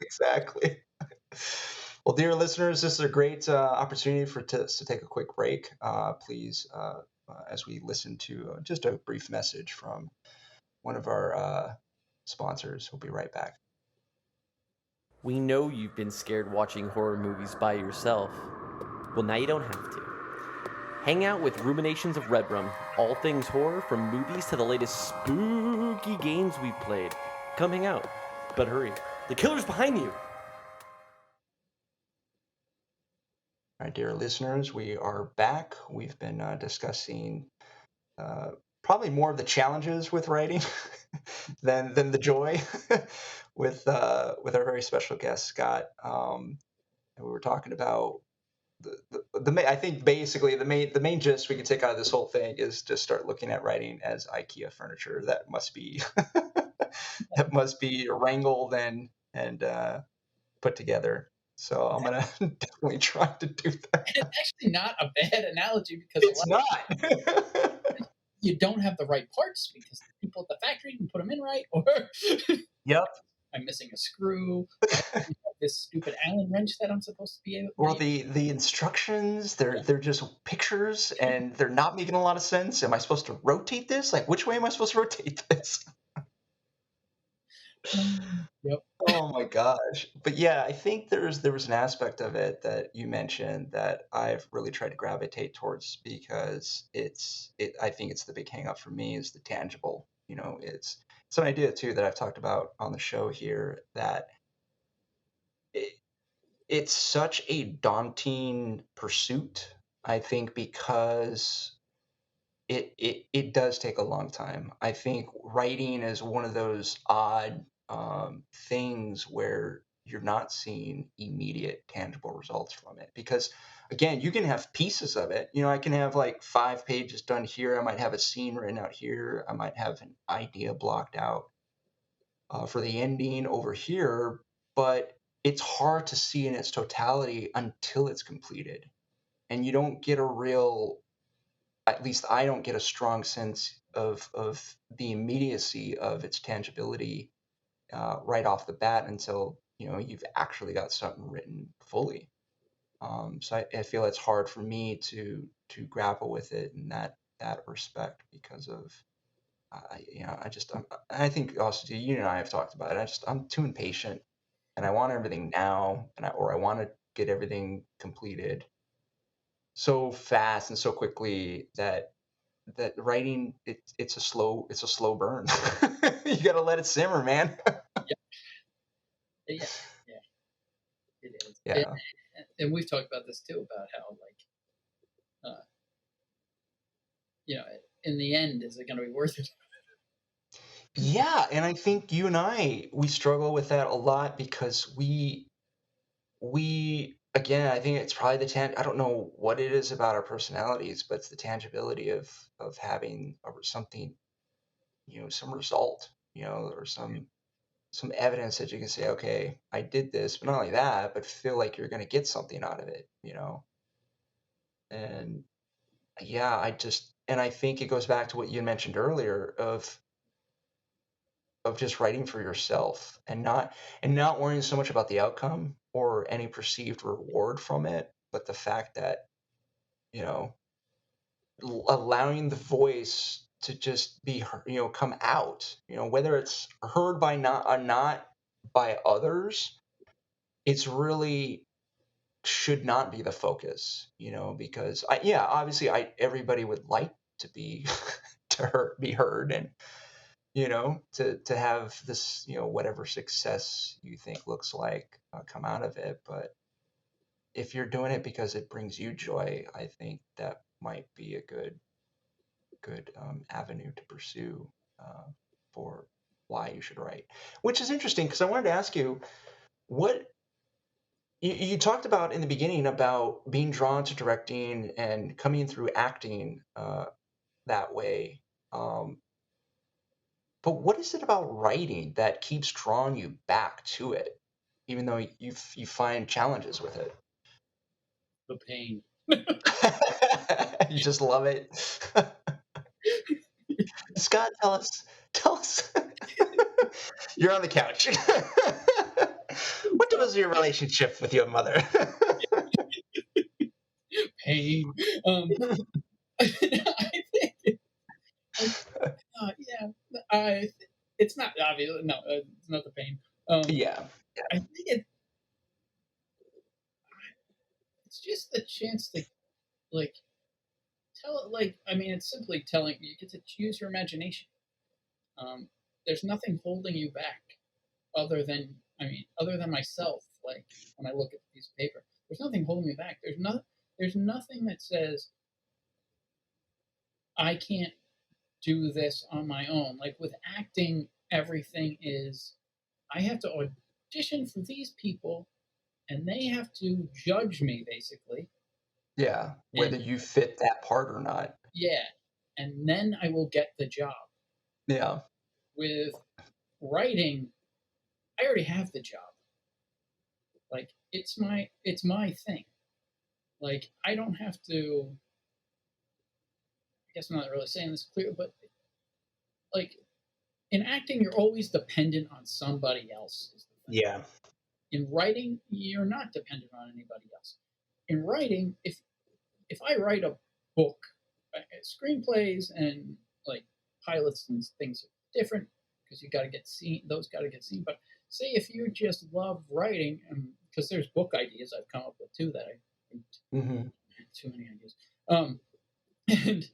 Exactly. Well, dear listeners, this is a great opportunity for us to take a quick break. Please, as we listen to just a brief message from one of our sponsors, we'll be right back. We know you've been scared watching horror movies by yourself. Well, now you don't have to. Hang out with Ruminations of Red Rum, all things horror from movies to the latest spooky games we've played. Come hang out. But hurry, the killer's behind you! All right, dear listeners, we are back. We've been discussing probably more of the challenges with writing than the joy with our very special guest Scott. And we were talking about I think basically the main gist we can take out of this whole thing is just start looking at writing as IKEA furniture. That must be that must be wrangled and put together. So I'm gonna definitely try to do that. And it's actually not a bad analogy because a It's lot not. you don't have the right parts because the people at the factory didn't put them in right, or Yep. I'm missing a screw. Or I have this stupid Allen wrench that I'm supposed to be able. Or the instructions, they're just pictures and they're not making a lot of sense. Am I supposed to rotate this? Like, which way am I supposed to rotate this? Yep. Oh my gosh. But yeah, I think there was an aspect of it that you mentioned that I've really tried to gravitate towards because I think it's the big hang up for me is the tangible. It's an idea too that I've talked about on the show here that it, it's such a daunting pursuit, I think, because it does take a long time. I think writing is one of those odd things where you're not seeing immediate tangible results from it because again you can have pieces of it. I can have like 5 pages done here. I might have a scene written out here. I might have an idea blocked out for the ending over here, but it's hard to see in its totality until it's completed, and you don't get a real, at least I don't get a strong sense of the immediacy of its tangibility right off the bat until you've actually got something written fully. So I feel it's hard for me to grapple with it in that respect because of I think also too, you and I have talked about it. I'm too impatient and I want everything now, or I want to get everything completed so fast and so quickly that that writing it's a slow burn. You got to let it simmer, man. Yeah, yeah, it is. Yeah. And we've talked about this too, about how uh, in the end, is it going to be worth it? Yeah, and I think you and we struggle with that a lot because we again, I think it's probably I don't know what it is about our personalities, but it's the tangibility of having something, some result, or some evidence that you can say, okay, I did this, but not only that, but feel like you're going to get something out of it. And yeah, and I think it goes back to what you mentioned earlier of just writing for yourself and not worrying so much about the outcome or any perceived reward from it, but the fact that, you know, allowing the voice to just be come out, whether it's heard by not by others, it's really should not be the focus, because obviously everybody would like to be be heard, and to have this, whatever success you think looks like come out of it. But if you're doing it because it brings you joy, I think that might be a good avenue to pursue for why you should write. Which is interesting because I wanted to ask you what you talked about in the beginning about being drawn to directing and coming through acting that way. Um, But what is it about writing that keeps drawing you back to it, even though you find challenges with it? The pain. You just love it. Scott, tell us. You're on the couch. What was your relationship with your mother? Pain. I think yeah, I it's not obvious. No, it's not the pain. Yeah. I think it's just the chance to like tell, like, I mean, it's simply telling you get to use your imagination. Um, there's nothing holding you back other than myself. Like when I look at the piece of paper, there's nothing holding me back. There's nothing that says I can't do this on my own. Like with acting, everything is I have to audition for these people and they have to judge me basically. Yeah. Whether And you fit that part or not. yeah, and then I will get the job. Yeah. With writing, I already have the job. Like it's my thing. Like I don't have to. I guess I'm not really saying this clear, but like in acting, you're always dependent on somebody else. Is the thing. Yeah. In writing, you're not dependent on anybody else. In writing, if I write a book, screenplays and like pilots and things are different because you got to get seen. Those got to get seen. But say if you just love writing, because there's book ideas I've come up with too that I Mm-hmm. too many ideas. And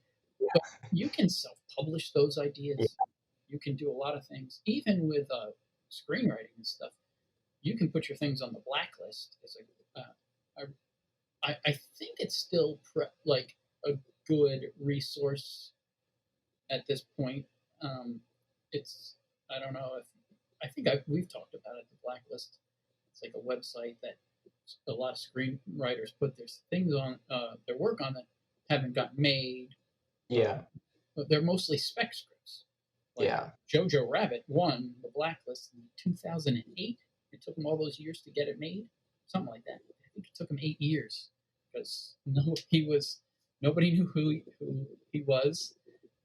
but you can self-publish those Yeah. ideas. You can do a lot of things, even with screenwriting and stuff. You can put your things on the blacklist. It's like I think it's still like a good resource at this point. Um, it's I don't know if I think we've talked about it. The blacklist. It's like a website that a lot of screenwriters put their things on, their work on that haven't got made. Yeah. But they're mostly spec scripts. Like Yeah. Jojo Rabbit won the blacklist in 2008. It took him all those years to get it made, something like that. I think it took him 8 years because nobody knew who he was,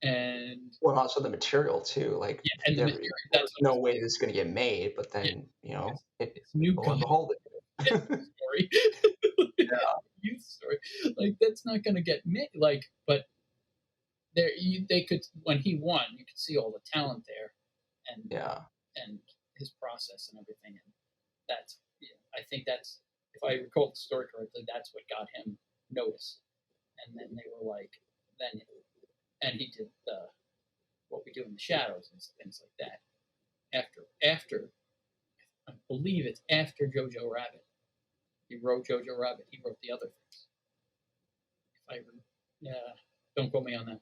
and Well, also the material too. Like, yeah, and the there, material. there's That's what no way this is going to get made, but yeah, then it's new lo and guy behold, story, yeah, youth story. Like that's not going to get made. Like, but they could when he won, you could see all the talent there, and yeah, and his process and everything. And that's I think that's if I recall the story correctly, that's what got him noticed. And then they were like, then and he did What We Do in the Shadows and things like that. After I believe it's after Jojo Rabbit. He wrote Jojo Rabbit. He wrote the other things. Yeah, don't quote me on that.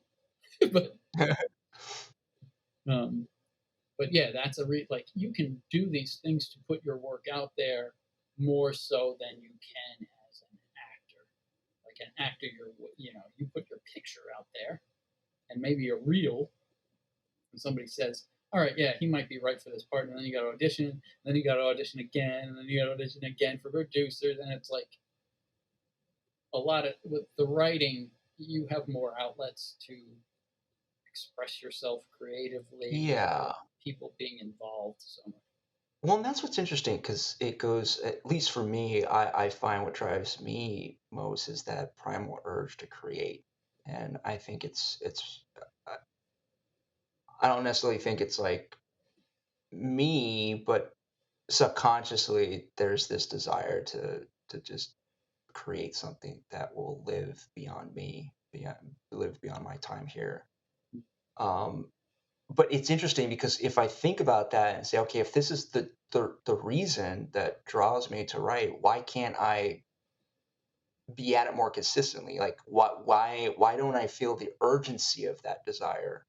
But yeah, that's like you can do these things to put your work out there more so than you can as an actor. Like an actor, you put your picture out there, and maybe a reel, and somebody says, all right, yeah, he might be right for this part, and then you got to audition, and then you got to audition again, and then you got to audition again for producers, and it's like a lot of with the writing, you have more outlets to express yourself creatively. Yeah. People being involved so much. Well, and that's what's interesting because it goes, at least for me, I find what drives me most is that primal urge to create. And I think I don't necessarily think it's like me, but subconsciously there's this desire to just create something that will live beyond me, live beyond my time here. But it's interesting because if I think about that and say, okay, if this is the reason that draws me to write, why can't I be at it more consistently? Like, why don't I feel the urgency of that desire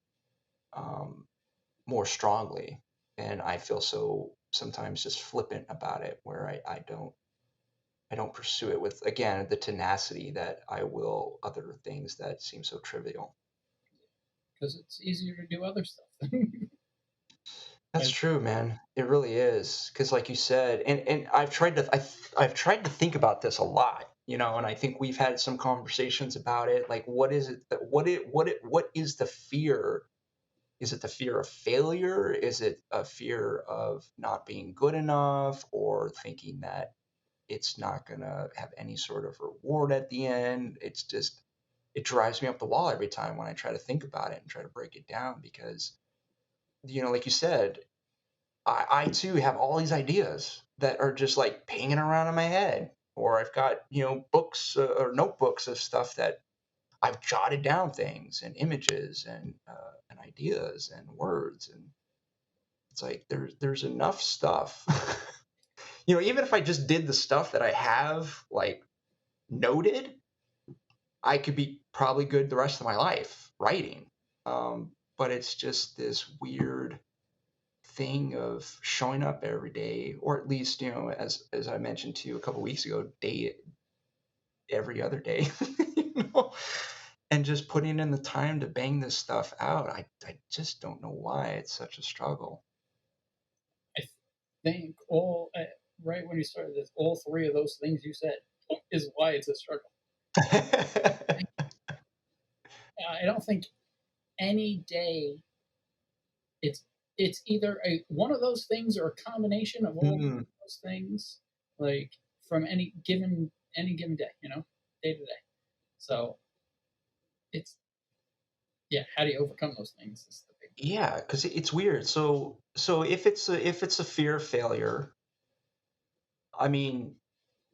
more strongly? And I feel so sometimes just flippant about it, where I don't pursue it with, again, the tenacity that I will other things that seem so trivial. Because it's easier to do other stuff. That's true, man. It really is. Because, like you said, and I've tried to I've tried to think about this a lot, and I think we've had some conversations about it. Like, what is it that what is the fear? Is it the fear of failure? Is it a fear of not being good enough, or thinking that it's not gonna have any sort of reward at the end? It drives me up the wall every time when I try to think about it and try to break it down because, like you said, I too have all these ideas that are just like pinging around in my head, or I've got books or notebooks of stuff that I've jotted down things and images and ideas and words, and it's like there's enough stuff. Even if I just did the stuff that I have like noted, I could be probably good the rest of my life writing. But it's just this weird thing of showing up every day, or at least, as I mentioned to you a couple weeks ago, every other day, and just putting in the time to bang this stuff out. I just don't know why it's such a struggle. I think right when you started this, all three of those things you said is why it's a struggle. I don't think any day it's either one of those things or a combination of all those things, like from any given day, day to day. So it's how do you overcome those things is the big thing. Yeah, because it's weird. So if it's a fear of failure, I mean,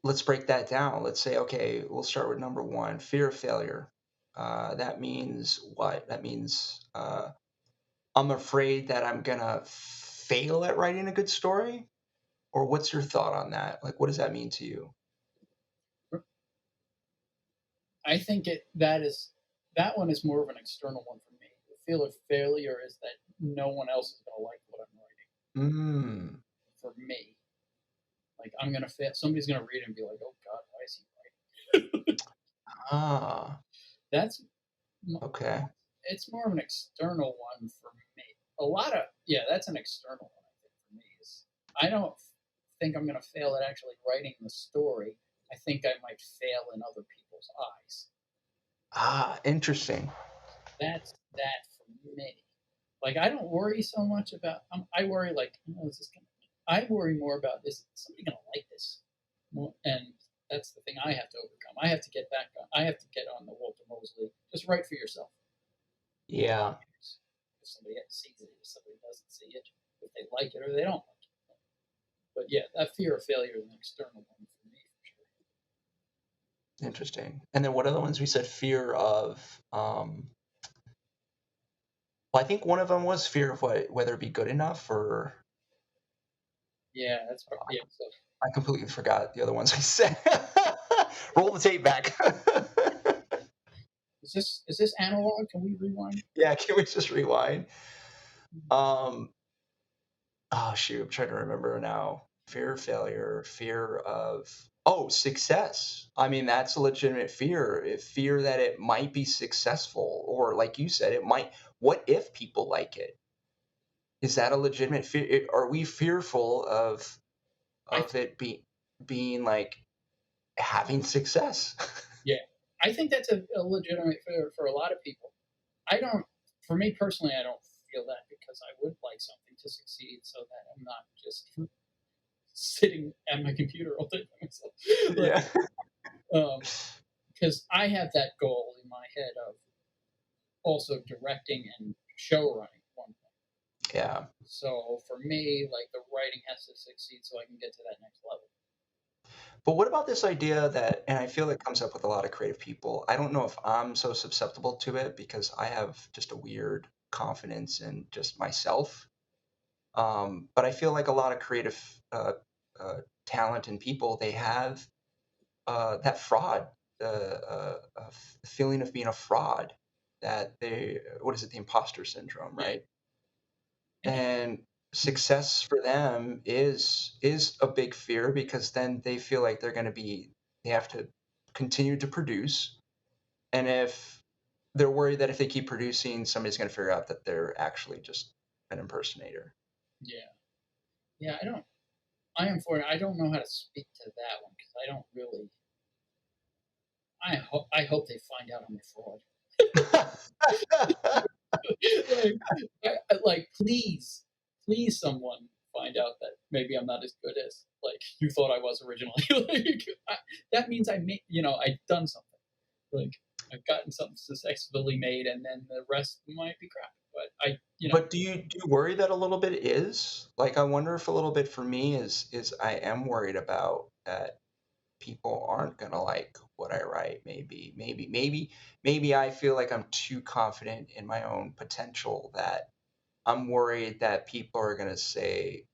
let's break that down. Let's say, okay, we'll start with number one, fear of failure. That means what? That means I'm afraid that I'm gonna fail at writing a good story? Or what's your thought on that? Like, what does that mean to you? I think that one is more of an external one for me. The fear of failure is that no one else is going to like what I'm writing. For me, like I'm going to fail. Somebody's going to read it and be like, "Oh God, why is he writing?" That's okay. It's more of an external one for me. That's an external one. I think for me is I don't think I'm going to fail at actually writing the story. I think I might fail in other people's eyes. Interesting. That's that for me. Like I don't worry so much about. I worry like, is this gonna? I worry more about is somebody gonna like this? And that's the thing I have to overcome. I have to get back. I have to get on the Walter Mosley. Just write for yourself. Yeah. If somebody sees it, if somebody doesn't see it, if they like it or they don't like it. But yeah, that fear of failure is an external one for me, for sure. Interesting. And then what other ones we said? Fear of Well, I think one of them was fear of whether it be good enough, or Yeah, that's yeah. So I completely forgot the other ones I said. Roll the tape back. is this analog? Can we rewind? Yeah, can we just rewind? Um, oh shoot, I'm trying to remember now. Fear of failure, fear of success. I mean, that's a legitimate fear. Fear that it might be successful, or like you said, it might. What if people like it? Is that a legitimate fear? Are we fearful of I it being like having success? Yeah, I think that's a legitimate fear for a lot of people. I don't. For me personally, I don't feel that because I would like something to succeed, so that I'm not just sitting at my computer all day by myself. Yeah. Because I have that goal in my head of also directing and show running one thing. Yeah. So for me, like the writing has to succeed so I can get to that next level. But what about this idea that, and I feel it comes up with a lot of creative people. I don't know if I'm so susceptible to it because I have just a weird confidence in just myself. But I feel like a lot of creative talent and people, they have that fraud, feeling of being a fraud, that what is it, the imposter syndrome, Yeah, right? And success for them is a big fear because then they feel like they have to continue to produce, and if they're worried that if they keep producing, somebody's going to figure out that they're actually just an impersonator. yeah, yeah. I am for it. I don't know how to speak to that one because I don't really. I hope they find out I'm a fraud. Like, please, someone find out that maybe I'm not as good as like you thought I was originally. That means I've done something. Like, I've gotten something successfully made, and then the rest might be crap. But But do you worry that a little bit is like, I wonder if a little bit for me is I am worried about that people aren't gonna like what I write. Maybe I feel like I'm too confident in my own potential, that I'm worried that people are gonna say,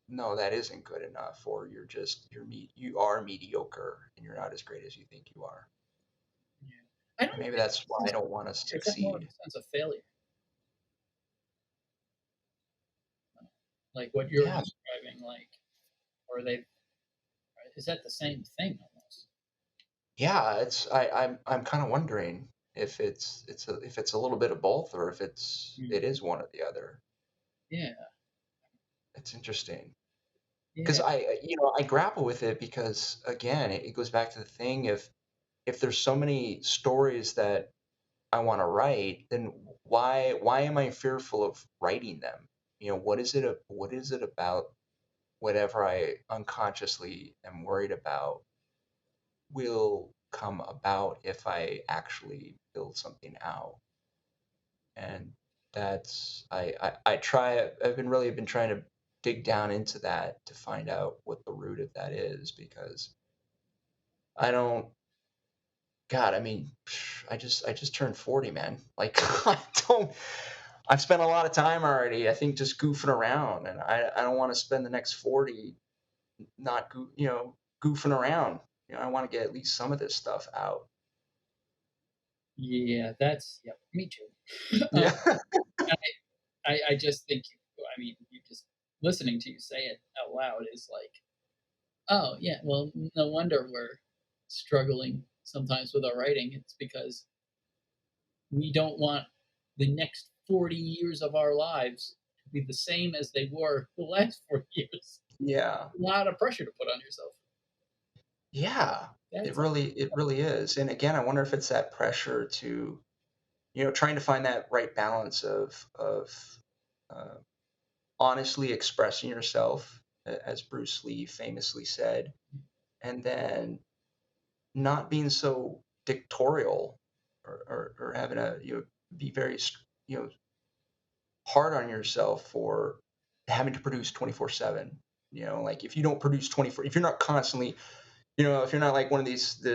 no, that isn't good enough, or you are mediocre and you're not as great as you think you are. yeah. I And don't maybe think that's why I don't want to it's that more of succeed. a sense of failure, like what you're Yeah, describing. Like, or they is that the same thing almost? yeah. I'm kind of wondering if it's a little bit of both, or if Mm, it is one or the other. yeah, It's interesting because yeah, I grapple with it because, again, it goes back to the thing, if there's so many stories that I want to write, then why am I fearful of writing them? What is it about whatever I unconsciously am worried about will come about if I actually build something out? And that's I try I've been trying to dig down into that to find out what the root of that is, because I don't God, I mean, I just turned 40, man. Like, I've spent a lot of time already, I think, just goofing around, and I don't want to spend the next 40 not goofing around. I want to get at least some of this stuff out. yeah. That's yeah. Me too. Yeah. I just think I mean, you just listening to you say it out loud is like, oh yeah, well, no wonder we're struggling sometimes with our writing. It's because we don't want the next 40 years of our lives to be the same as they were the last 40 years. Yeah. A lot of pressure to put on yourself. Yeah. It That's really is. And again, I wonder if it's that pressure to, trying to find that right balance of uh, honestly expressing yourself, as Bruce Lee famously said, and then not being so dictatorial, or having be very hard on yourself for having to produce 24/7. Like, if you don't produce 24, if you're not constantly, if you're not like one of these,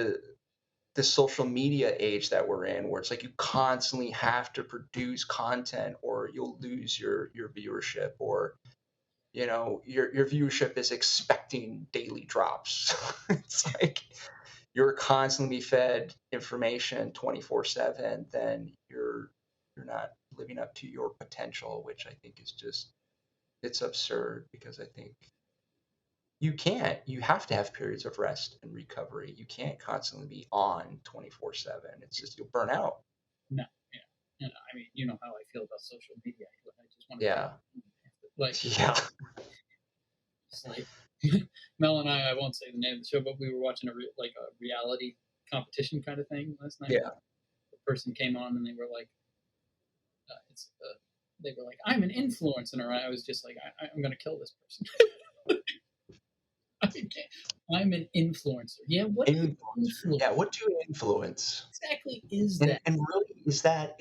this social media age that we're in, where it's like you constantly have to produce content, or you'll lose your viewership, or your viewership is expecting daily drops. It's like you're constantly fed information 24/7, then you're not living up to your potential, which I think is just it's absurd, because I think you have to have periods of rest and recovery. You can't constantly be on 24/7. It's just you'll burn out. No, yeah. I mean, you know how I feel about social media. I just want to Yeah. like Yeah. it's like Mel and I won't say the name of the show, but we were watching a reality competition kind of thing last night. Yeah. The person came on and they were like, I'm an influencer, and I was just like, I'm gonna kill this person. I'm an influencer. Yeah, what Influencer. Yeah, what do you influence? exactly is And that? and really, is that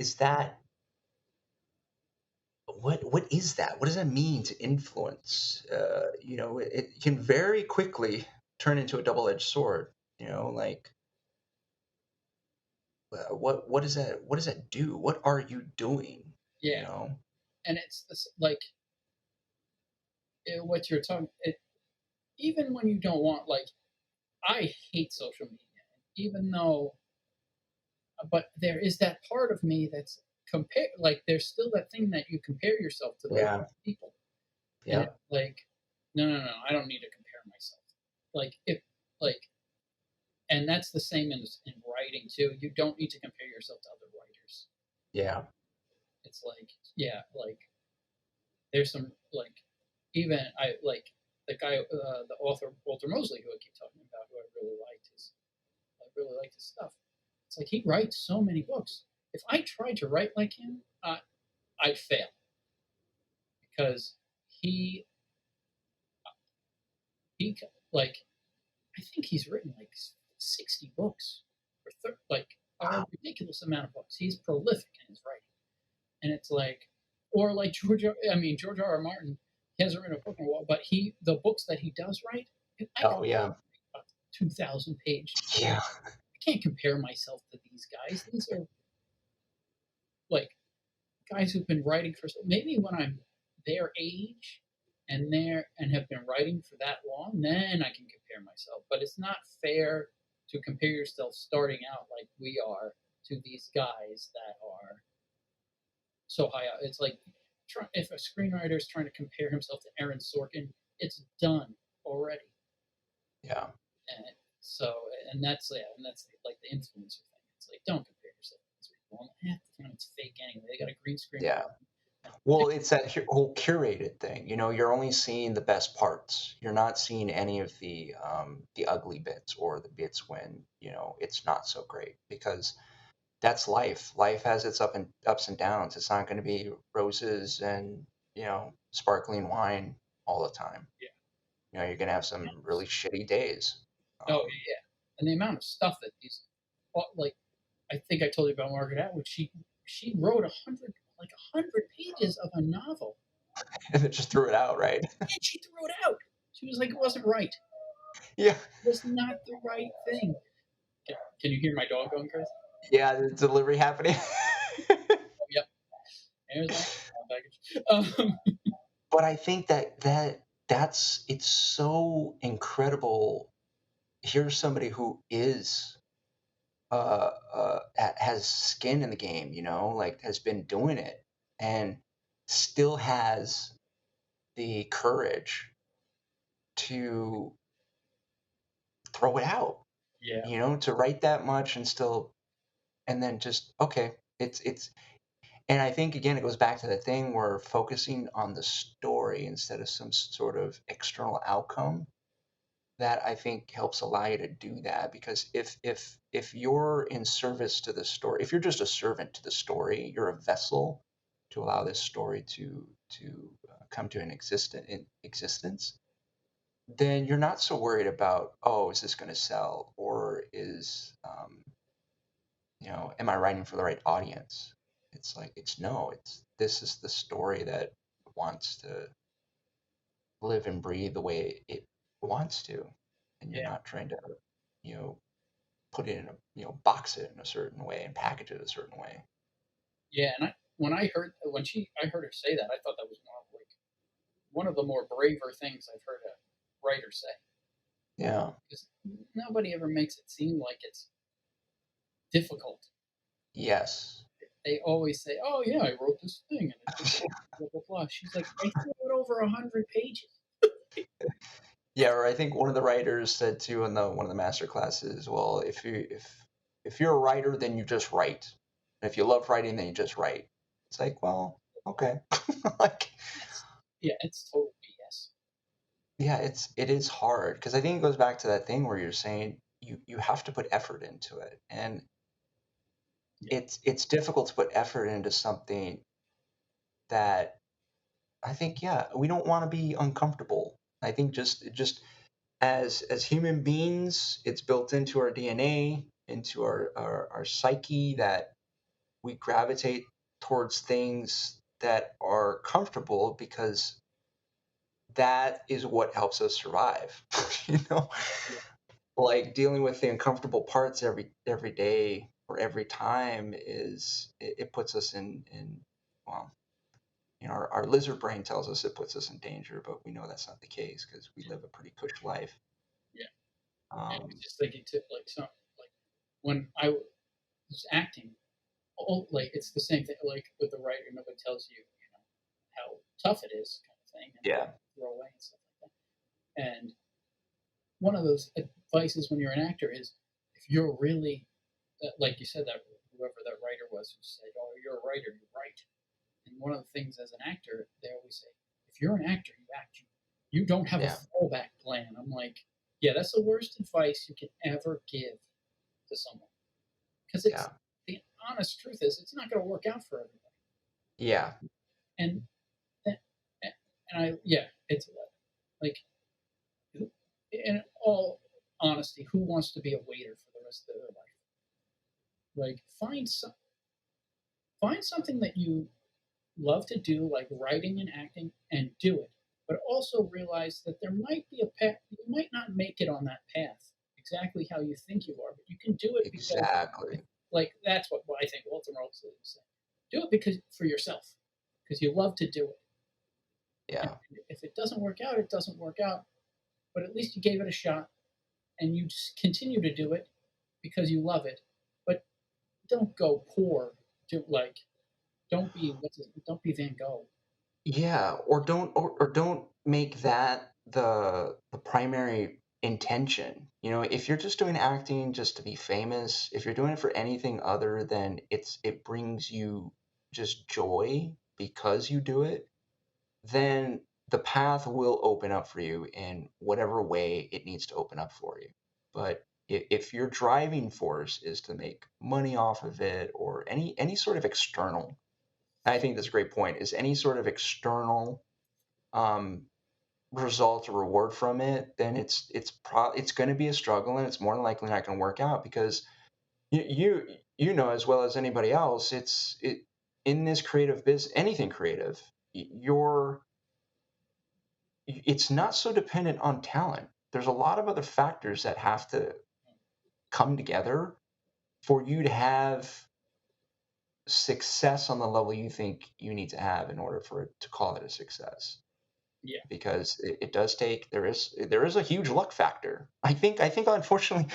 what is that? What does that mean to influence? It can very quickly turn into a double-edged sword. Like what does that do? What are you doing? You Yeah, know? and it's like what you're talking. Even when you don't want, like, I hate social media, even though, but there is that part of me that's compare. Like, there's still that thing that you compare yourself to those Yeah. people, and Yeah. it's like, no, I don't need to compare myself. Like, if like, and that's the same in writing too. You don't need to compare yourself to other writers. Yeah. It's like, yeah, like there's some, like, even I like the guy, the author Walter Mosley, who I keep talking about, who I really liked his stuff. It's like he writes so many books. If I tried to write like him, I'd fail, because he he like I think he's written like 60 books, or like a Wow. ridiculous amount of books. He's prolific in his writing, and it's like, or like George R. R. Martin. He hasn't written a book in a while, but the books that he does write, I Oh could yeah. 2,000 page. Yeah. I can't compare myself to these guys. These are like guys who've been writing for maybe when I'm their age and have been writing for that long, then I can compare myself. But it's not fair to compare yourself starting out like we are to these guys that are so high up. It's like if a screenwriter is trying to compare himself to Aaron Sorkin, it's done already. Yeah. And so, and that's like the influencer thing. It's like, don't compare yourself to these people. Half the time it's fake anyway. They got a green screen. Yeah. Well, it's that whole curated thing. You're only seeing the best parts. You're not seeing any of the ugly bits, or the bits when it's not so great, because that's life. Life has its ups and downs. It's not going to be roses and sparkling wine all the time. Yeah. You're going to have some really shitty days. Oh yeah, and the amount of stuff that like, I think I told you about Margaret Atwood. She wrote 100 pages of a novel, And then just threw it out, right? and she threw it out. She was like, it wasn't right. Yeah. It was not the right thing. Can you hear my dog going crazy? Yeah, the delivery happening. Yep. There's my package. But I think it's so incredible. Here's somebody who is has skin in the game, like has been doing it, and still has the courage to throw it out, Yeah. to write that much and then just, okay, it's and I think, again, it goes back to the thing where focusing on the story instead of some sort of external outcome, that I think helps allow you to do that. Because if you're in service to the story, if you're just a servant to the story, you're a vessel to allow this story to come to an existence, then you're not so worried about, oh, is this going to sell, or am I writing for the right audience? It's like, this is the story that wants to live and breathe the way it wants to, and you're Yeah. not trying to, you know, put it in a, box it in a certain way and package it a certain way. Yeah, and I heard her say that, I thought that was one of the more braver things I've heard a writer say. Yeah. Because nobody ever makes it seem like it's difficult. Yes. They always say, "Oh yeah, I wrote this thing," and it's just blah blah blah. She's like, "I wrote over 100 pages." Yeah, or I think one of the writers said too in one of the master classes, well, if you're a writer, then you just write. And if you love writing, then you just write. It's like, well, okay. Like, It's total BS. yeah, it is hard because I think it goes back to that thing where you're saying you have to put effort into it, and Yeah. it's difficult to put effort into something that I think, yeah, we don't want to be uncomfortable. I think just as human beings, it's built into our DNA, into our psyche, that we gravitate towards things that are comfortable because that is what helps us survive. you know, Yeah. like dealing with the uncomfortable parts every day or every time it puts us in well, our lizard brain tells us it puts us in danger, but we know that's not the case because we live a pretty cush life. Yeah. I was Um, just thinking too, like when I was acting, like it's the same thing. Like with the writer, nobody tells you, how tough it is, kind of thing, and yeah, throw away and stuff like that. And one of those advices when you're an actor is, if you're really, like you said, that whoever that writer was who said, "Oh, you're a writer, you write." And one of the things as an actor, they always say, if you're an actor, you act. You don't have a yeah, fallback plan. I'm like, yeah, that's the worst advice you can ever give to someone, because yeah, the honest truth is it's not going to work out for everybody. yeah, And and yeah, it's like, in all honesty, who wants to be a waiter for the rest of their life? Like, find something that you love to do, like writing and acting, and do it. But also realize that there might be a path. You might not make it on that path exactly how you think you are, but you can do it because, exactly. like, that's what I think Walter Rhodes is saying. Do it because for yourself, because you love to do it. And Yeah, if it doesn't work out, it doesn't work out. But at least you gave it a shot, and you just continue to do it because you love it. But don't go poor. Like, don't be Van Gogh. yeah, or don't make that the primary intention. If you're just doing acting just to be famous, if you're doing it for anything other than it brings you just joy because you do it, then the path will open up for you in whatever way it needs to open up for you. But if your driving force is to make money off of it, or any sort of external, I think that's a great point, is any sort of external um, result or reward from it, then it's going to be a struggle, and it's more than likely not going to work out because you know as well as anybody else, it in this creative business, anything creative, you're it's not so dependent on talent. There's a lot of other factors that have to come together for you to have success on the level you think you need to have in order for it to call it a success. Yeah. Because it does take there is a huge luck factor. I think unfortunately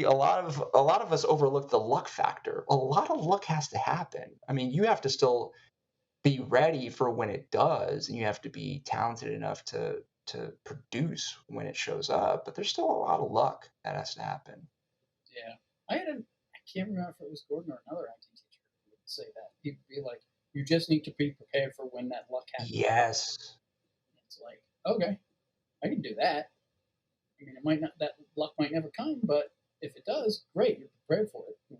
a lot of us overlook the luck factor. A lot of luck has to happen. I mean, you have to still be ready for when it does, and you have to be talented enough to produce when it shows up, but there's still a lot of luck that has to happen. Yeah. I can't remember if it was Gordon or another acting teacher who would say that. He'd be like, you just need to be prepared for when that luck happens. Yes. It's like, okay, I can do that. I mean, that luck might never come, but if it does, great, you're prepared for it.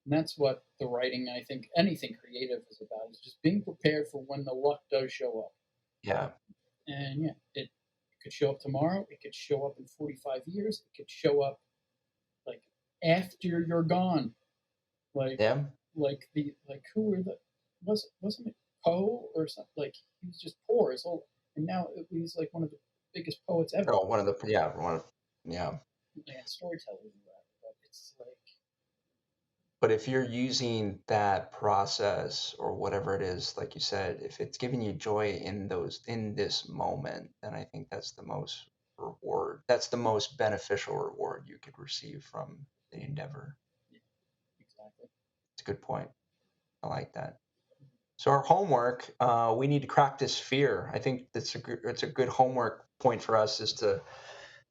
And that's what the writing, I think, anything creative is about, is just being prepared for when the luck does show up. Yeah. And yeah, it could show up tomorrow. It could show up in 45 years. It could show up like after you're gone. Like Yeah. who were the wasn't it Poe or something? Like, he was just poor as whole, and now he's like one of the biggest poets ever. Oh, one of the yeah, one of yeah. And storytellers. it's like, But if you're using that process or whatever it is, like you said, if it's giving you joy in this moment, then I think that's the most reward. That's the most beneficial reward you could receive from the endeavor. yeah, exactly. It's a good point. I like that. So our homework, we need to crack this fear. I think it's a good homework point for us is to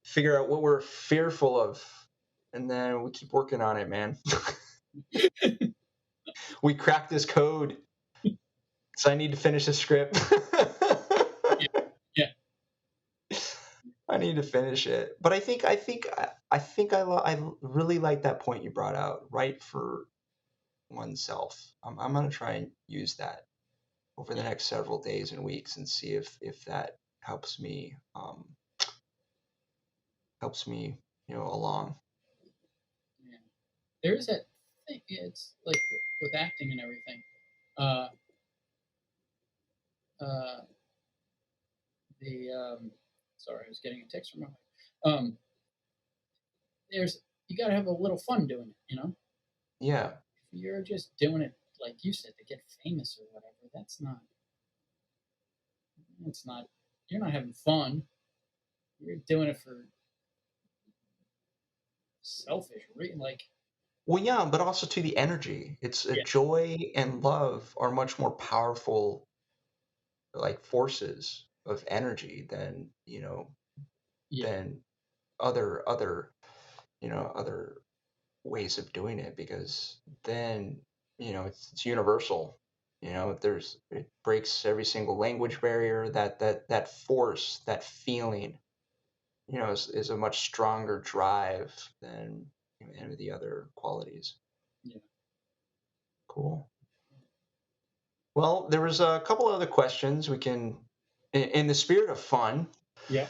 figure out what we're fearful of, and then we keep working on it, man. We crack this code. So I need to finish the script. Yeah, yeah, I need to finish it. But I really like that point you brought out. Right for oneself. I'm gonna try and use that over the next several days and weeks and see if that helps me along. yeah. There's that thing. It's like with acting and everything. Uh, uh, the sorry, I was getting a text from my wife. There's you got to have a little fun doing it. Yeah. If you're just doing it like you said to get famous or whatever, that's not. It's not. You're not having fun. You're doing it for selfish reason. Like, Well, yeah, but also to the energy. It's yeah, joy and love are much more powerful like forces of energy than yeah, than other other ways of doing it because then it's universal. It breaks every single language barrier. That force, that feeling, is a much stronger drive than any of the other qualities. yeah, Cool. Well, there was a couple other questions we can, in the spirit of fun. yeah.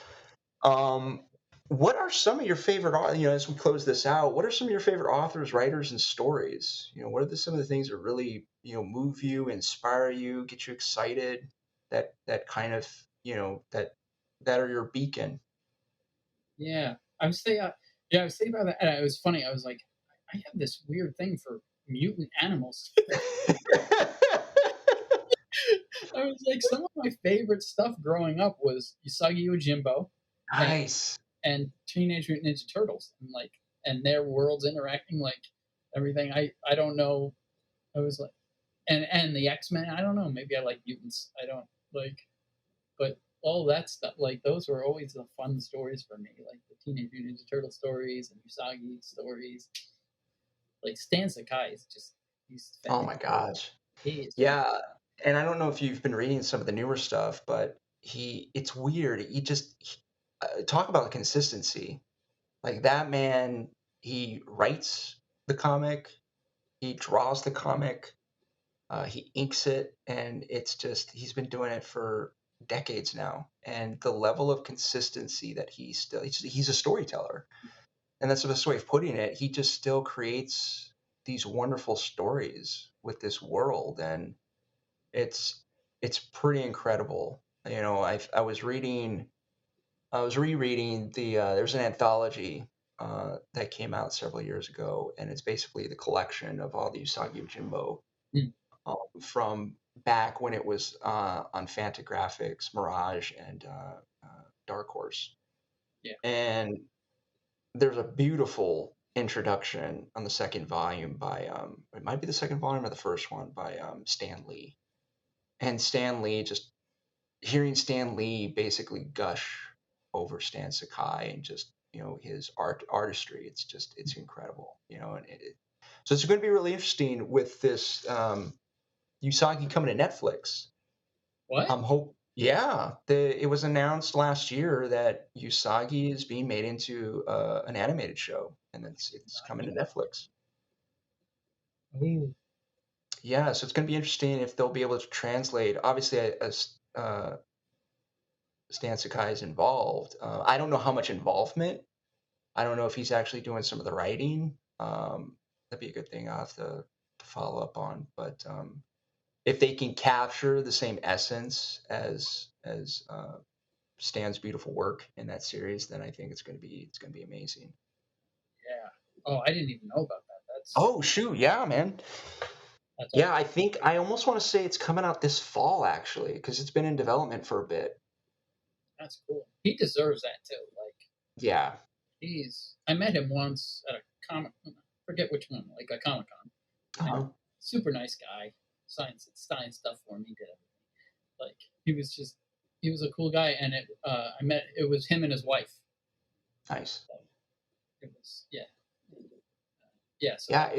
Um, what are some of your favorite, as we close this out, what are some of your favorite authors, writers, and stories? What are some of the things that really, move you, inspire you, get you excited, that kind of, that are your beacon? Yeah, I was thinking. Yeah, I was thinking about that. And it was funny. I was like, I have this weird thing for mutant animals. I was like, some of my favorite stuff growing up was Usagi Yojimbo and Nice. Teenage Mutant Ninja Turtles, and their worlds interacting, like everything. I don't know. I was like, and the X-Men. I don't know. Maybe I like mutants. I don't like, but all that stuff, like those were always the fun stories for me, like the Teenage Mutant Ninja Turtle stories and Usagi stories. Like Stan Sakai is just he's Oh my gosh. he is Yeah. And I don't know if you've been reading some of the newer stuff, but it's weird. Talk about consistency. Like that man, he writes the comic, he draws the comic, he inks it, and it's just he's been doing it for decades now. And the level of consistency that he's a storyteller, and that's the best way of putting it. He just still creates these wonderful stories with this world, and it's it's pretty incredible. I was rereading there's an anthology that came out several years ago, and it's basically the collection of all the Usagi Yojimbo Mm, from back when it was on Fantagraphics, Mirage, and Dark Horse. yeah, And there's a beautiful introduction on the second volume by it might be the second volume or the first one by Stan Lee. And Stan Lee, just hearing Stan Lee basically gush over Stan Sakai and just his artistry, it's incredible, so it's going to be really interesting with this Usagi coming to Netflix. what? Yeah, it was announced last year that Usagi is being made into an animated show, and it's coming to Netflix. Ooh, Yeah, so it's going to be interesting if they'll be able to translate. Obviously, Stan Sakai is involved. I don't know how much involvement. I don't know if he's actually doing some of the writing. That'd be a good thing I'll have to follow up on. But if they can capture the same essence as Stan's beautiful work in that series, then I think it's going to be amazing. yeah. Oh, I didn't even know about that. Oh shoot, yeah, man. That's Yeah, awesome. I think I almost want to say it's coming out this fall actually, because it's been in development for a bit. That's cool. He deserves that too. Like Yeah. I met him once at a comic. Forget which one. Like a Comic Con. And Uh-huh. super nice guy. Signed stuff for me. Did everything. Like he was a cool guy. And it was him and his wife. Nice. So it was yeah. So Yeah,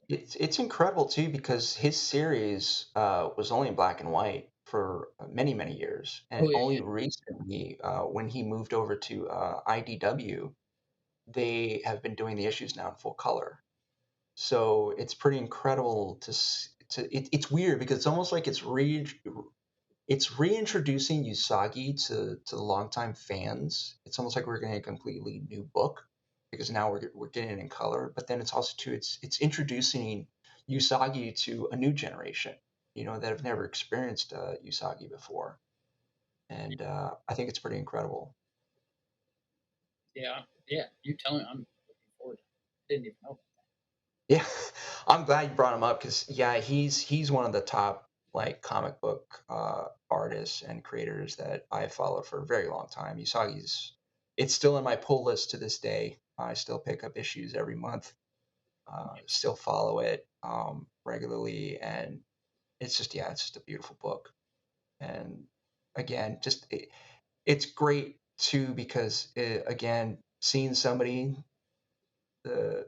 it's incredible too because his series was only in black and white for many years, oh and yeah only recently, when he moved over to IDW, they have been doing the issues now in full color. So it's pretty incredible it's weird because it's almost like it's reintroducing Usagi to the longtime fans. It's almost like we're getting a completely new book because now we're getting it in color. But then it's also too it's introducing Usagi to a new generation, that have never experienced Usagi before, and I think it's pretty incredible. yeah. You tell me. I'm looking forward to it. I didn't even know. Yeah, I'm glad you brought him up because yeah, he's one of the top like comic book artists and creators that I followed for a very long time. Usagi's it's still in my pull list to this day. I still pick up issues every month, still follow it regularly, and it's just a beautiful book. And again, it's great too because again, seeing somebody uh,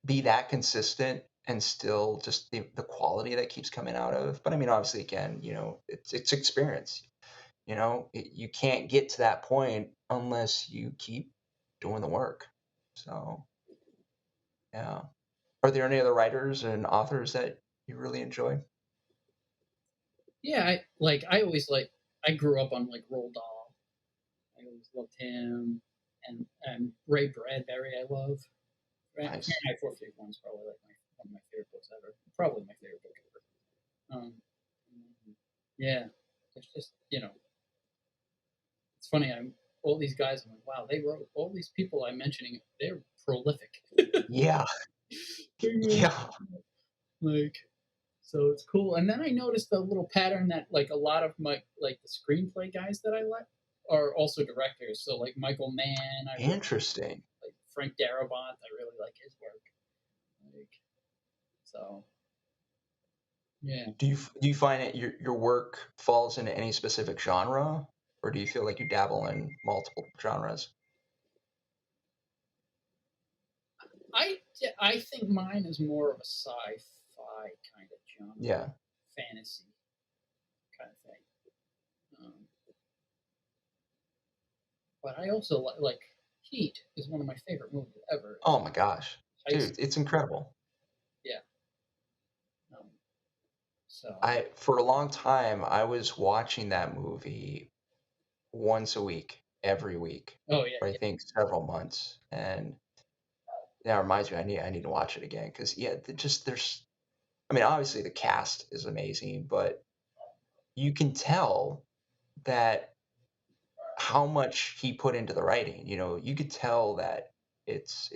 be that consistent and still just the quality that keeps coming out of. But I mean, obviously, again, it's experience. You can't get to that point unless you keep doing the work. So yeah. Are there any other writers and authors that you really enjoy? Yeah, I always I grew up on like Roald Dahl. I always loved him, and Ray Bradbury. I love. Nice. Fahrenheit 451 is probably like one of my favorite books ever. Probably my favorite book ever. Yeah, it's just it's funny. I'm all these guys. I'm like, wow, they wrote all these people I'm mentioning. They're prolific. Yeah. Yeah. Like, so it's cool. And then I noticed a little pattern that like a lot of my like the screenplay guys that I like are also directors. So like Michael Mann, I really Interesting. like Frank Darabont. I really like his work. Like, so yeah. Do you find that your work falls into any specific genre, or do you feel like you dabble in multiple genres? I I think mine is more of a sci-fi kind of genre, Yeah. fantasy kind of thing. Um, but I also like Heat is one of my favorite movies ever. Oh my gosh, High dude, school, it's incredible. yeah. Um, so I For a long time I was watching that movie once a week, every week, oh yeah, for I think several months, and that reminds me I need to watch it again because yeah, there's I mean obviously the cast is amazing, but you can tell that how much he put into the writing. You could tell that it's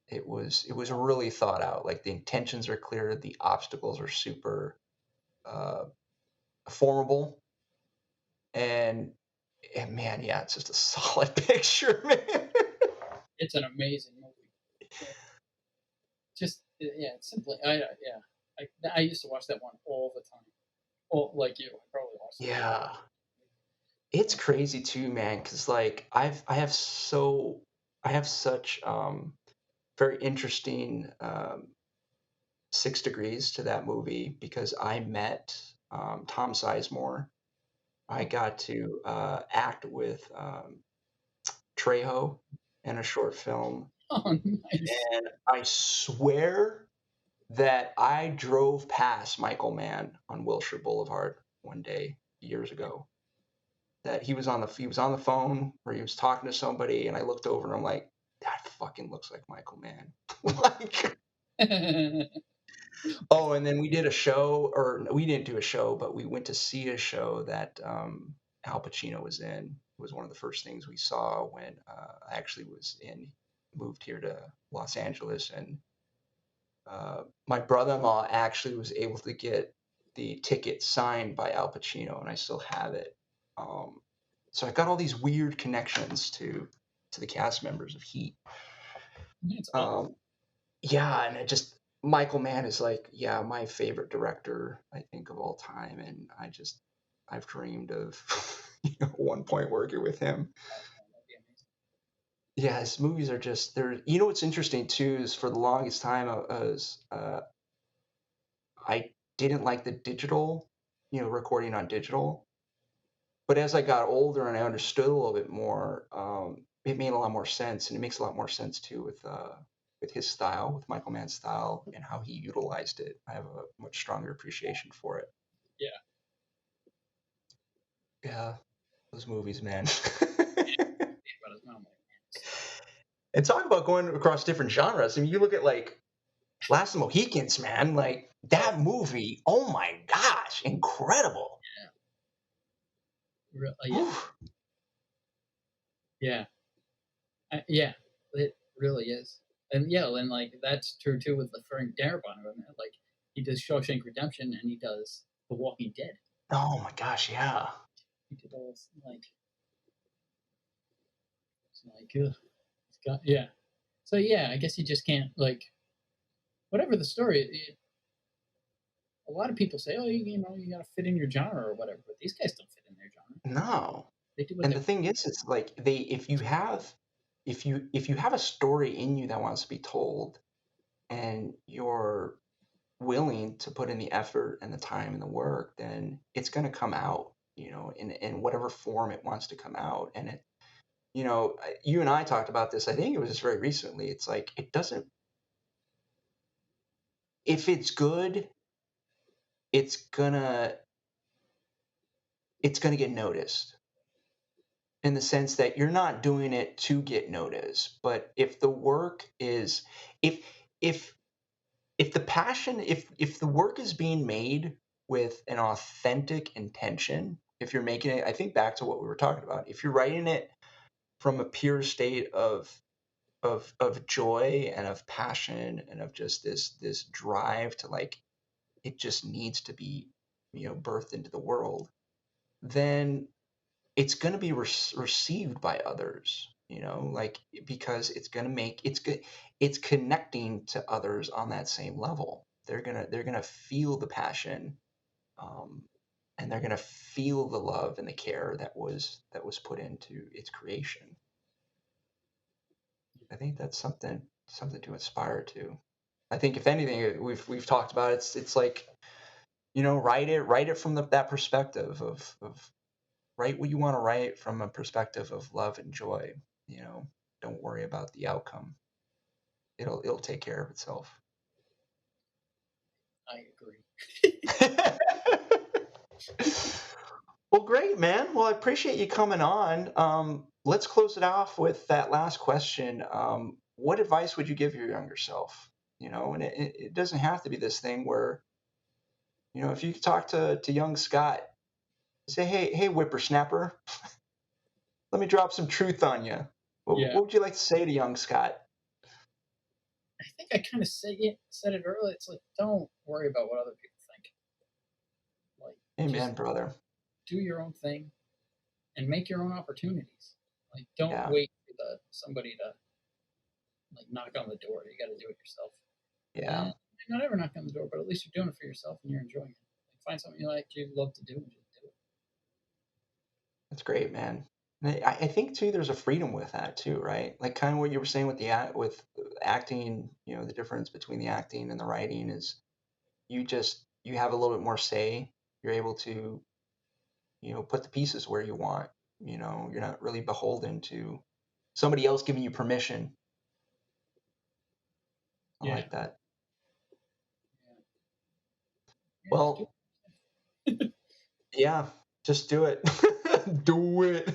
it was really thought out. Like the intentions are clear, the obstacles are super uh, formable, and man, yeah, it's just a solid picture, man. it's an amazing movie. Yeah. Just yeah, it's simply I used to watch that one all the time. Oh, like you, I probably watched it all Yeah, it's crazy too, man. Because like I have such very interesting 6 degrees to that movie because I met Tom Sizemore. I the time. got to act with Trejo in a short film, Oh, nice. and I swear that I drove past Michael Mann on Wilshire Boulevard one day years ago. That he was on the phone or he was talking to somebody, and I looked over and I'm like, that fucking looks like Michael Mann. Like, oh, and then we did a show, or no, we didn't do a show, but we went to see a show that Al Pacino was in. It was one of the first things we saw when I actually was in moved here to Los Angeles, and my brother-in-law actually was able to get the ticket signed by Al Pacino, and I still have it. So I got all these weird connections to the cast members of Heat. It's awesome. Yeah, and it just Michael Mann is like, yeah, my favorite director, I think, of all time, and I've dreamed of at one point working with him. That'd be amazing. Yeah, his movies are just they're. You know what's interesting too is for the longest time I didn't like the digital, recording on digital. But as I got older and I understood a little bit more, it made a lot more sense, and it makes a lot more sense too with his style, with Michael Mann's style, and how he utilized it. I have a much stronger appreciation for it. Yeah. Yeah, those movies, man. But it's not like And talk about going across different genres. I mean, you look at like Last of the Mohicans, man. Like that movie. Oh my gosh, incredible. yeah. Oof. Yeah. Yeah. It really is. And yeah, and like that's true too with the Frank Darabont. Like he does Shawshank Redemption and he does The Walking Dead. Oh my gosh, yeah. He did all this, like it's like it's got, yeah. So yeah, I guess you just can't like whatever the story. A lot of people say, oh, you know, you got to fit in your genre or whatever, but these guys don't fit in their genre. No. They do what And they the thing is, it's like if you have a story in you that wants to be told, and you're willing to put in the effort and the time and the work, then it's going to come out, in whatever form it wants to come out. And it, you and I talked about this. I think it was just very recently. It's like it doesn't. If it's good, it's gonna get noticed, in the sense that you're not doing it to get noticed. But if the work is, if if if the passion, if the work is being made with an authentic intention, if you're making it, I think back to what we were talking about, if you're writing it from a pure state of joy and of passion and of just this drive to, like, it just needs to be, birthed into the world, then it's going to be received by others, like, because it's going to make it's good, it's connecting to others on that same level. They're going to feel the passion, and they're going to feel the love and the care that was put into its creation. I think that's something to aspire to. I think if anything, we've talked about it, it's like, write it from that perspective of write what you want to write from a perspective of love and joy. Don't worry about the outcome. It'll take care of itself. I agree. Well, great, man. Well, I appreciate you coming on. Let's close it off with that last question. What advice would you give your younger self? And it doesn't have to be this thing where, if you could talk to young Scott, say, hey, whippersnapper, let me drop some truth on you. Yeah. What would you like to say to young Scott? I think I kind of said it earlier. It's like, don't worry about what other people think. Like, Amen, brother. Do your own thing and make your own opportunities. Like, don't wait for somebody to like knock on the door. You got to do it yourself. Yeah. And not ever knock on the door, but at least you're doing it for yourself and you're enjoying it. Like, find something you love to do and just do it. That's great, man. I think too, there's a freedom with that too, right? Like kind of what you were saying with with acting. The difference between the acting and the writing is you have a little bit more say. You're able to, put the pieces where you want. You're not really beholden to somebody else giving you permission. I like that. Yeah. Well, yeah, just do it. Do it.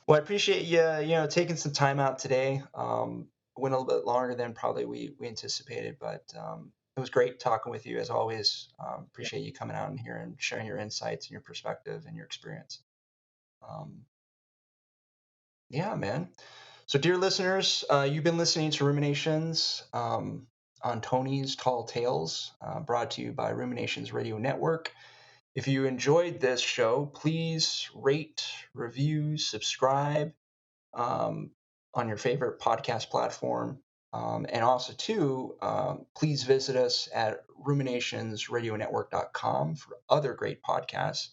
Well, I appreciate you, taking some time out today. Went a little bit longer than probably we anticipated, but it was great talking with you as always. Appreciate you coming out in here and sharing your insights and your perspective and your experience. Yeah, man. So, dear listeners, you've been listening to Ruminations on Tony's Tall Tales, brought to you by Ruminations Radio Network. If you enjoyed this show, please rate, review, subscribe on your favorite podcast platform. And also, too, please visit us at ruminationsradionetwork.com for other great podcasts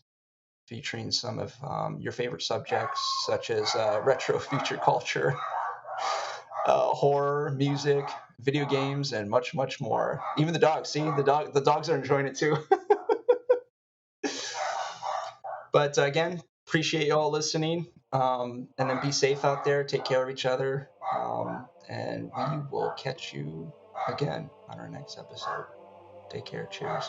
featuring some of your favorite subjects, such as retro future culture, horror, music, video games, and much, much more. Even the dogs. See, the dogs are enjoying it too. But again, appreciate you all listening. And then be safe out there. Take care of each other. And we will catch you again on our next episode. Take care. Cheers.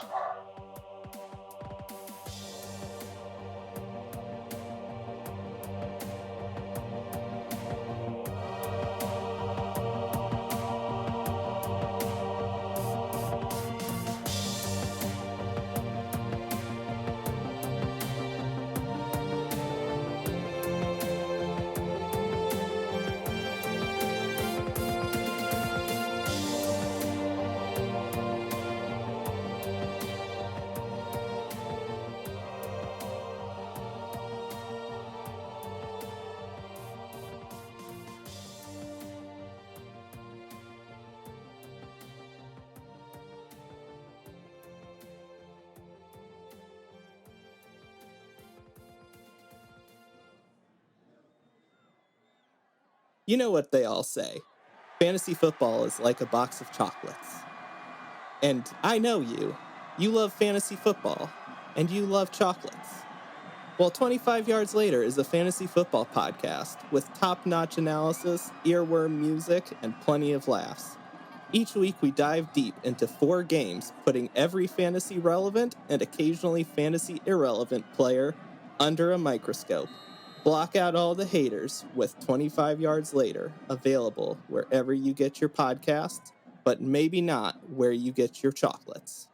You know what they all say. Fantasy football is like a box of chocolates. And I know you. You love fantasy football. And you love chocolates. Well, 25 Yards Later is a fantasy football podcast with top-notch analysis, earworm music, and plenty of laughs. Each week we dive deep into 4 games, putting every fantasy-relevant and occasionally fantasy-irrelevant player under a microscope. Block out all the haters with 25 Yards Later, available wherever you get your podcasts, but maybe not where you get your chocolates.